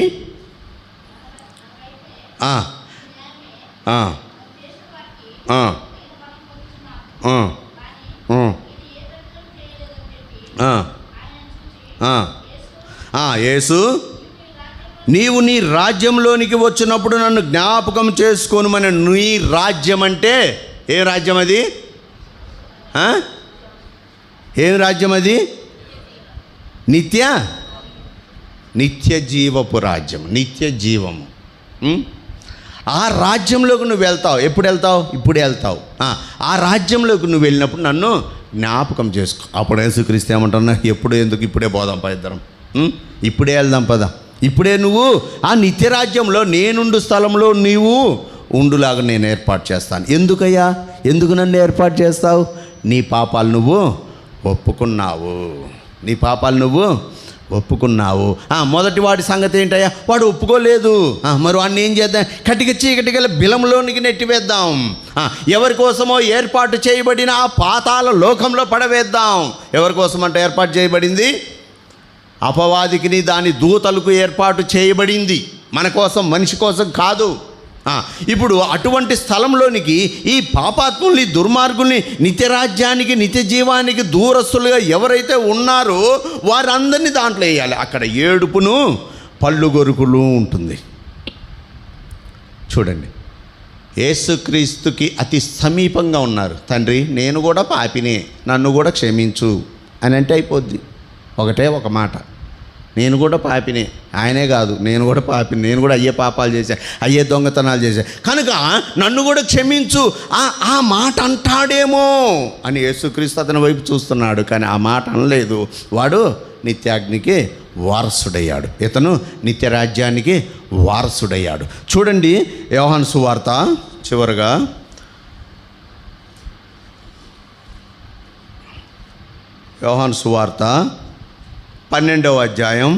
యేసు, నీవు నీ రాజ్యంలోనికి వచ్చినప్పుడు నన్ను జ్ఞాపకం చేసుకోనుమని. నీ రాజ్యం అంటే ఏ రాజ్యం అది? ఏం రాజ్యం అది? నిత్య జీవపు రాజ్యం, నిత్య జీవము. ఆ రాజ్యంలోకి నువ్వు వెళ్తావు. ఎప్పుడు వెళ్తావు? ఇప్పుడే వెళ్తావు. ఆ రాజ్యంలోకి నువ్వు వెళ్ళినప్పుడు నన్ను జ్ఞాపకం చేసుకో. అప్పుడు యేసుక్రీస్తు ఏమంటున్నా, ఎప్పుడు ఎందుకు, ఇప్పుడే పోదాం పద ఇద్దరం, ఇప్పుడే వెళ్దాం పద. ఇప్పుడే నువ్వు ఆ నిత్యరాజ్యంలో నేనుండు స్థలంలో నీవు ఉండులాగా నేను ఏర్పాటు చేస్తాను. ఎందుకయ్యా? ఎందుకు నన్ను ఏర్పాటు చేస్తావు? నీ పాపాలు నువ్వు ఒప్పుకున్నావు. నీ పాపాలు నువ్వు ఒప్పుకున్నావు. మొదటి వాడి సంగతి ఏంటయ్యా? వాడు ఒప్పుకోలేదు. మరి వాడిని ఏం చేద్దాం? కటిక చీకటిగల బిలంలోనికి నెట్టివేద్దాం. ఎవరి కోసమో ఏర్పాటు చేయబడిన ఆ పాతాళ లోకంలో పడవేద్దాం. ఎవరి కోసం అంటే ఏర్పాటు చేయబడింది? అపవాదికిని దాని దూతలకు ఏర్పాటు చేయబడింది. మన కోసం, మనిషి కోసం కాదు. ఇప్పుడు అటువంటి స్థలంలోనికి ఈ పాపాత్ముల్ని, దుర్మార్గుల్ని, నిత్యరాజ్యానికి, నిత్య జీవానికి దూరస్తులుగా ఎవరైతే ఉన్నారో వారందరినీ దాంట్లో వేయాలి. అక్కడ ఏడుపును పళ్ళు గొరుకులు ఉంటుంది. చూడండి, యేసుక్రీస్తుకి అతి సమీపంగా ఉన్నారు. తండ్రి, నేను కూడా పాపినే, నన్ను కూడా క్షమించు అని అంటే అయిపోద్ది. ఒకటే ఒక మాట, నేను కూడా పాపినే. ఆయనే కాదు, నేను కూడా పాపిని, నేను కూడా అయ్యే పాపాలు చేశా, అయ్యే దొంగతనాలు చేశా, కనుక నన్ను కూడా క్షమించు. ఆ మాట అంటాడేమో అని యేసుక్రీస్తు అతని వైపు చూస్తున్నాడు. కానీ ఆ మాట అనలేదు. వాడు నిత్యాగ్నికి వారసుడయ్యాడు. ఇతను నిత్యరాజ్యానికి వారసుడయ్యాడు. చూడండి, యోహాను సువార్త చివరగా యోహాను సువార్త 12వ అధ్యాయం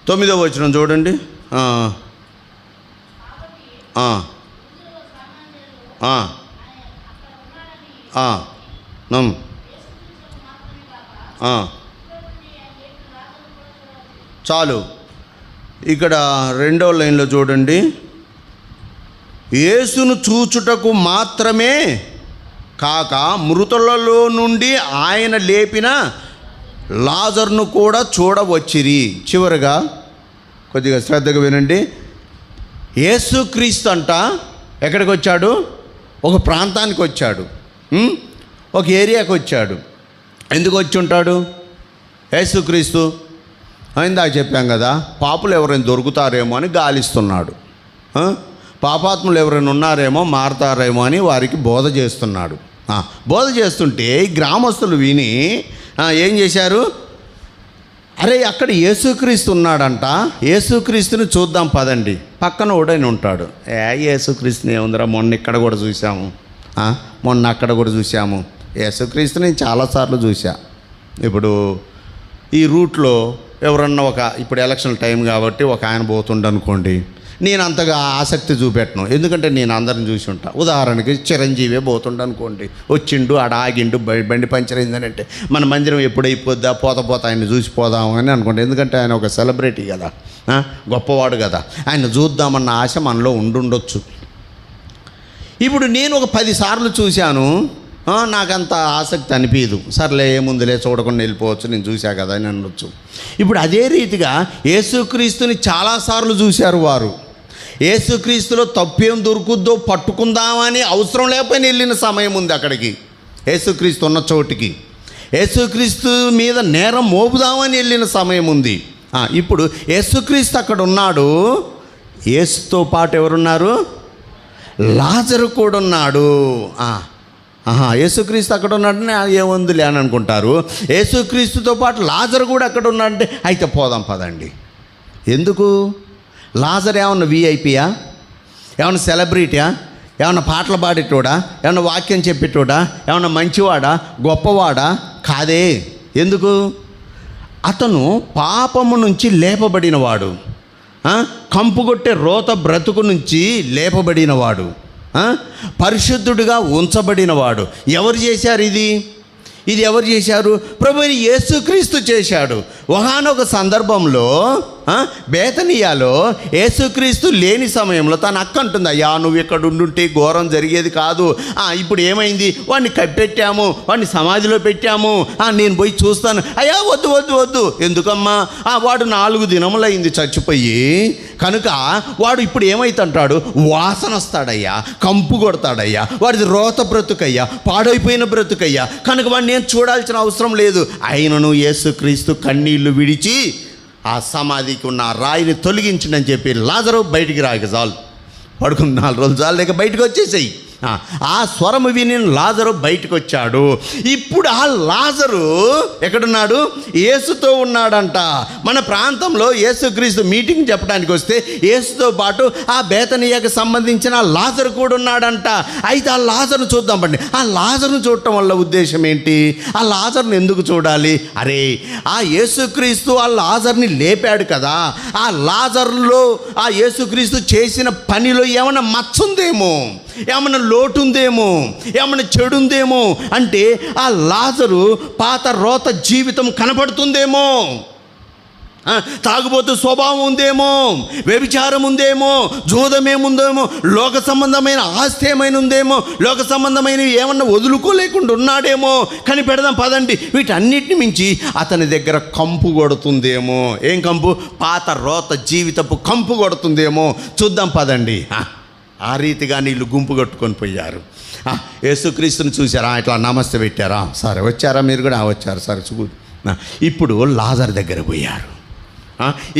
9వ వచనం చూడండి. చాలు. ఇక్కడ 2వ లైన్లో చూడండి, యేసును చూచుటకు మాత్రమే కాక మృతులలో నుండి ఆయన లేపిన లాజరును కూడా చూడవచ్చిరి. చివరగా కొద్దిగా శ్రద్ధగా వినండి. యేసుక్రీస్తు అంట ఎక్కడికి వచ్చాడు? ఒక ప్రాంతానికి వచ్చాడు, ఒక ఏరియాకి వచ్చాడు. ఎందుకు వచ్చి ఉంటాడు యేసుక్రీస్తు? ఇందాక చెప్పాం కదా, పాపులు ఎవరైనా దొరుకుతారేమో అని గాలిస్తున్నాడు. పాపాత్ములు ఎవరైనా ఉన్నారేమో, మారతారేమో అని వారికి బోధ చేస్తున్నాడు. బోధ చేస్తుంటే గ్రామస్తులు విని ఏం చేశారు? అరే, అక్కడ యేసుక్రీస్తు ఉన్నాడంట, యేసుక్రీస్తుని చూద్దాం పదండి. పక్కన ఓడైన ఉంటాడు, యేసుక్రీస్తుని ఏముందిరా, మొన్న ఇక్కడ కూడా చూసాము, మొన్న అక్కడ కూడా చూసాము. యేసుక్రీస్తుని నేను చాలాసార్లు చూసా. ఇప్పుడు ఈ రూట్లో ఎవరన్నా ఇప్పుడు ఎలక్షన్ టైం కాబట్టి ఒక ఆయన పోతుండనుకోండి, నేను అంతగా ఆసక్తి చూపెట్టను, ఎందుకంటే నేను అందరిని చూసి ఉంటా. ఉదాహరణకి చిరంజీవే పోతుండనుకోండి, వచ్చిండు, ఆడ ఆగిండు, బండి పంచర్ అయిందని అంటే మన మందిరం ఎప్పుడైపోద్దా, పోతా ఆయన్ని చూసిపోదాము అని అనుకుంటా. ఎందుకంటే ఆయన ఒక సెలబ్రిటీ కదా, గొప్పవాడు కదా, ఆయన చూద్దామన్న ఆశ మనలో ఉండుండొచ్చు. ఇప్పుడు నేను ఒక 10 సార్లు చూశాను, నాకంత ఆసక్తి అనిపించదు. సర్లే, ఏముందులే, చూడకుండా వెళ్ళిపోవచ్చు, నేను చూశా కదా అని అనొచ్చు. ఇప్పుడు అదే రీతిగా యేసుక్రీస్తుని చాలాసార్లు చూశారు వారు. యేసుక్రీస్తులో తప్పేం దొరుకుద్దో పట్టుకుందామని అవసరం లేకపోయినా వెళ్ళిన సమయం ఉంది అక్కడికి, యేసుక్రీస్తు ఉన్న చోటికి. యేసుక్రీస్తు మీద నేరం మోపుదామని వెళ్ళిన సమయం ఉంది. ఇప్పుడు యేసుక్రీస్తు అక్కడ ఉన్నాడు, యేసుతో పాటు ఎవరున్నారు? లాజరు కూడా ఉన్నాడు. యేసుక్రీస్తు అక్కడ ఉన్నాడని ఏముందిలే అని అనుకుంటారు. యేసుక్రీస్తుతో పాటు లాజరు కూడా అక్కడ ఉన్నాడంటే అయితే పోదాం పదండి. ఎందుకు? లాజర్ ఏమన్నా విఐపియా? ఏమన్నా సెలబ్రిటీయా? ఏమన్నా పాటలు పాడేటోడా? ఏమన్నా వాక్యం చెప్పేటోడా? ఏమన్నా మంచివాడా, గొప్పవాడా? కాదే. ఎందుకు? అతను పాపము నుంచి లేపబడినవాడు, కంపుగొట్టే రోత బ్రతుకు నుంచి లేపబడినవాడు, పరిశుద్ధుడిగా ఉంచబడినవాడు. ఎవరు చేశారు ఇది ఎవరు చేశారు? ప్రభువైన యేసుక్రీస్తు చేశాడు. ఒకానొక సందర్భంలో బేతనియాలో యేసుక్రీస్తు లేని సమయంలో తన అక్క అంటుంది, అయ్యా నువ్వు ఇక్కడ ఉండుంటే ఘోరం జరిగేది కాదు. ఇప్పుడు ఏమైంది? వాడిని కప్పెట్టాము, వాడిని సమాధిలో పెట్టాము, నేను పోయి చూస్తాను. అయ్యా వద్దు వద్దు వద్దు. ఎందుకమ్మా? వాడు 4 దినములైంది చచ్చిపోయి, కనుక వాడు ఇప్పుడు ఏమైతుంటాడు? వాసన వస్తాడయ్యా, కంపు కొడతాడయ్యా, వాడిది రోత బ్రతుకయ్యా, పాడైపోయిన బ్రతుకయ్యా, కనుక వాడిని నేను చూడాల్సిన అవసరం లేదు. అయినను యేసుక్రీస్తు కన్నీళ్లు విడిచి ఆ సమాధికి ఉన్న రాయిని తొలగించిందని చెప్పి లాజరు బయటికి రాక చాలు, పడుకున్న 4 రోజులు చాలు, లేక బయటకు వచ్చేసాయి. ఆ స్వరము విని లాజరు బయటకు వచ్చాడు. ఇప్పుడు ఆ లాజరు ఎక్కడున్నాడు? యేసుతో ఉన్నాడంట. మన ప్రాంతంలో యేసుక్రీస్తు మీటింగ్ చెప్పడానికి వస్తే యేసుతో పాటు ఆ బేతనీయకు సంబంధించిన లాజరు కూడా ఉన్నాడంట. అయితే ఆ లాజరును చూద్దాం పండి. ఆ లాజరును చూడటం వల్ల ఉద్దేశం ఏంటి? ఆ లాజరును ఎందుకు చూడాలి? అరే, ఆ యేసుక్రీస్తు ఆ లాజర్ని లేపాడు కదా, ఆ లాజర్లో ఆ యేసుక్రీస్తు చేసిన పనిలో ఏమైనా మచ్చుందేమో, ఏమన్నా లోటుందేమో, ఏమన్నా చెడుందేమో, అంటే ఆ లాజరు పాత రోత జీవితం కనపడుతుందేమో, తాగుబోతు స్వభావం ఉందేమో, వ్యభిచారం ఉందేమో, జూదమేముందేమో, లోక సంబంధమైన ఆస్తి ఏమైనా ఉందేమో, లోక సంబంధమైనవి ఏమన్నా వదులుకోలేకుండా ఉన్నాడేమో. కనిపెడదాం పదండి. వీటన్నిటిని మించి అతని దగ్గర కంపు కొడుతుందేమో. ఏం కంపు? పాత రోత జీవితపు కంపు కొడుతుందేమో. చూద్దాం పదండి. ఆ రీతిగా నీళ్ళు గుంపు కట్టుకొని పోయారు. యేసుక్రీస్తుని చూసారా? ఇట్లా నమస్తే పెట్టారా? సరే వచ్చారా? మీరు కూడా వచ్చారు. సరే చూ. ఇప్పుడు లాజర్ దగ్గర పోయారు.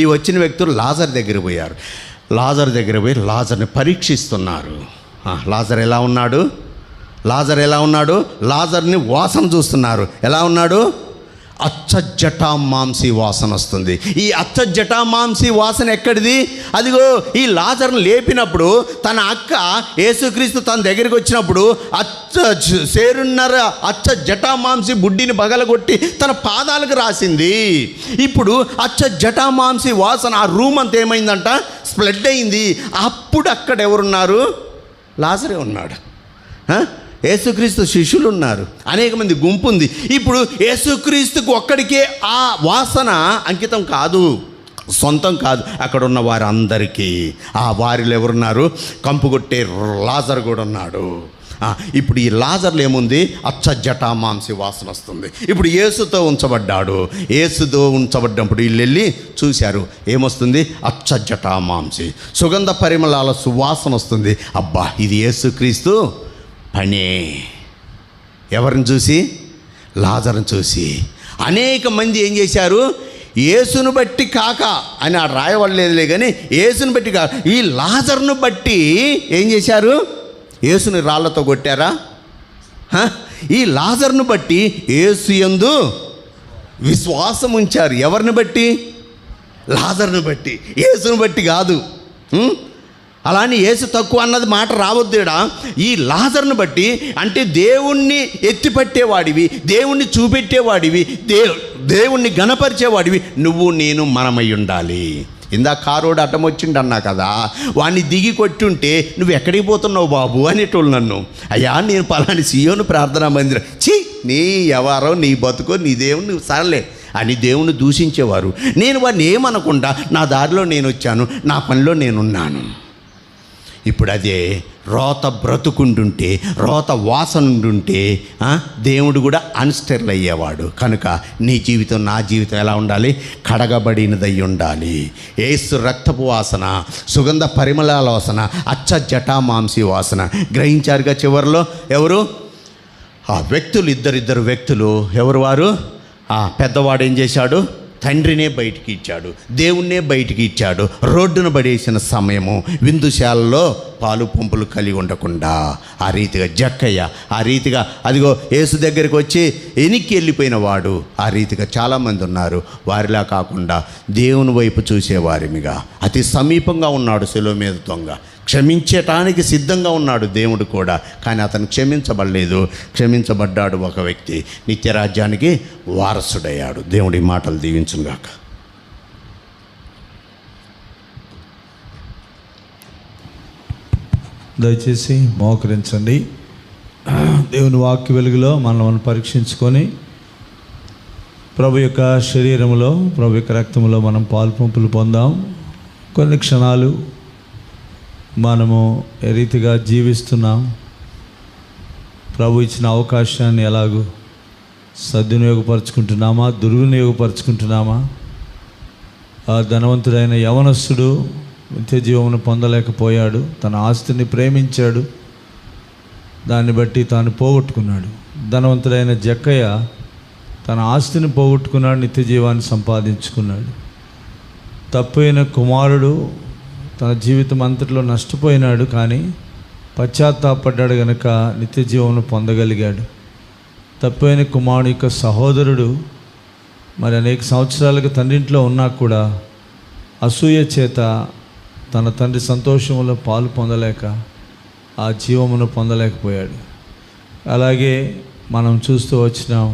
ఈ వచ్చిన వ్యక్తులు లాజర్ దగ్గర పోయారు. లాజర్ దగ్గర పోయి లాజర్ని పరీక్షిస్తున్నారు. లాజర్ ఎలా ఉన్నాడు? లాజర్ ఎలా ఉన్నాడు? లాజర్ని వాసన చూస్తున్నారు. ఎలా ఉన్నాడు? అచ్చ జటామాంసి వాసన వస్తుంది. ఈ అచ్చ జటామాంసి వాసన ఎక్కడిది? అదిగో ఈ లాజర్ను లేపినప్పుడు తన అక్క యేసుక్రీస్తు తన దగ్గరికి వచ్చినప్పుడు సేరున్నర అచ్చ జటామాంసి బుడ్డిని పగలగొట్టి తన పాదాలకు రాసింది. ఇప్పుడు అచ్చ జటామాంసి వాసన ఆ రూమ్ అంతా ఏమైందంట? స్ప్రెడ్ అయింది. అప్పుడు అక్కడ ఎవరున్నారు? లాజరే ఉన్నాడు. యేసుక్రీస్తు శిష్యులు ఉన్నారు, అనేక మంది గుంపు ఉంది. ఇప్పుడు యేసుక్రీస్తుకు ఒక్కడికే ఆ వాసన అంకితం కాదు, సొంతం కాదు, అక్కడ ఉన్న వారందరికీ. వారిలో ఎవరున్నారు? కంపు కొట్టే లాజర్ కూడా ఉన్నాడు. ఇప్పుడు ఈ లాజర్లో ఏముంది? అచ్చ జటామాంసి వాసన వస్తుంది. ఇప్పుడు యేసుతో ఉంచబడ్డాడు. యేసుతో ఉంచబడ్డప్పుడు వీళ్ళు వెళ్ళి చూశారు. ఏమొస్తుంది? అచ్చ జటామాంసి సుగంధ పరిమళాల సువాసన వస్తుంది. అబ్బా, ఇది యేసుక్రీస్తు పనే. ఎవరిని చూసి? లాజర్ని చూసి. అనేక మంది ఏం చేశారు? యేసును బట్టి కాక అని రాయవలేదులే కానీ యేసును బట్టి కాక ఈ లాజర్ను బట్టి ఏం చేశారు? యేసుని రాళ్లతో కొట్టారా? ఈ లాజర్ను బట్టి యేసు యందు విశ్వాసం ఉంచారు. ఎవరిని బట్టి? లాజర్ను బట్టి, యేసును బట్టి కాదు. అలాని యేసు తక్కువ అన్నది మాట రావద్దేడా. ఈ లాజర్ను బట్టి, అంటే దేవుణ్ణి ఎత్తిపట్టేవాడివి, దేవుణ్ణి చూపెట్టేవాడివి, దేవుణ్ణి గణపరిచేవాడివి నువ్వు నేను మనమై ఉండాలి. ఇందా కారోడు అడ్డం వచ్చిండు అన్నా కదా, వాడిని దిగి కొట్టుంటే నువ్వు ఎక్కడికి పోతున్నావు బాబు అనేటోళ్ళు నన్ను. అయ్యా నేను పలాని సియోను ప్రార్థనా మందిరం, ఛీ నీ ఎవరో నీ బతుకో నీ దేవుని సరలే అని దేవుని దూషించేవారు. నేను వాడిని ఏమనకుండా నా దారిలో నేను వచ్చాను, నా పనిలో నేనున్నాను. ఇప్పుడు అదే రోత బ్రతుకుంటుంటే, రోత వాసన ఉంటుంటే దేవుడు కూడా అన్స్టెర్ల్ అయ్యేవాడు. కనుక నీ జీవితం నా జీవితం ఎలా ఉండాలి? కడగబడినదై ఉండాలి. యేసు రక్తపు వాసన, సుగంధ పరిమళాల వాసన, అచ్చ జటామాంసి వాసన. గ్రహించారుగా చివరిలో ఎవరు? ఆ వ్యక్తులు, ఇద్దరు వ్యక్తులు. ఎవరు వారు? పెద్దవాడు ఏం చేశాడు? తండ్రినే బయటికి ఇచ్చాడు, దేవుణ్ణే బయటికి ఇచ్చాడు. రోడ్డున పడేసిన సమయము, విందుశాలలో పాలు పంపులు కలిగి ఉండకుండా ఆ రీతిగా జక్కయ్య, ఆ రీతిగా అదిగో యేసు దగ్గరికి వచ్చి ఎనిక్కి వెళ్ళిపోయిన వాడు, ఆ రీతిగా చాలామంది ఉన్నారు. వారిలా కాకుండా దేవుని వైపు చూసేవారినిగా అతి సమీపంగా ఉన్నాడు శిలువ మీద దొంగ. క్షమించటానికి సిద్ధంగా ఉన్నాడు దేవుడు కూడా, కానీ అతను క్షమించబడలేదు. క్షమించబడ్డాడు ఒక వ్యక్తి, నిత్యరాజ్యానికి వారసుడయ్యాడు. దేవుడి మాటలు దీవించుగాక. దయచేసి మోకరించండి. దేవుని వాక్య వెలుగులో మనం పరీక్షించుకొని ప్రభు యొక్క శరీరములో, ప్రభు యొక్క రక్తములో మనం పాలు పంపులు పొందాం. కొన్ని క్షణాలు మనము ఏ రీతిగా జీవిస్తున్నాం, ప్రభు ఇచ్చిన అవకాశాన్ని ఎలాగూ సద్వినియోగపరుచుకుంటున్నామా, దుర్వినియోగపరుచుకుంటున్నామా? ఆ ధనవంతుడైన యవనస్తుడు నిత్య జీవమును పొందలేకపోయాడు. తన ఆస్తిని ప్రేమించాడు, దాన్ని బట్టి తాను పోగొట్టుకున్నాడు. ధనవంతుడైన జక్కయ్య తన ఆస్తిని పోగొట్టుకున్నాడు, నిత్య జీవాన్ని సంపాదించుకున్నాడు. తప్పైన కుమారుడు తన జీవితం అంతట్లో నష్టపోయినాడు, కానీ పశ్చాత్తాపడ్డాడు గనుక నిత్య జీవమును పొందగలిగాడు. తప్పైన కుమారుడు యొక్క సహోదరుడు మరి అనేక సంవత్సరాలుగా తండ్రింట్లో ఉన్నా కూడా అసూయ చేత తన తండ్రి సంతోషంలో పాలు పొందలేక ఆ జీవమును పొందలేకపోయాడు. అలాగే మనం చూస్తూ వచ్చినాం,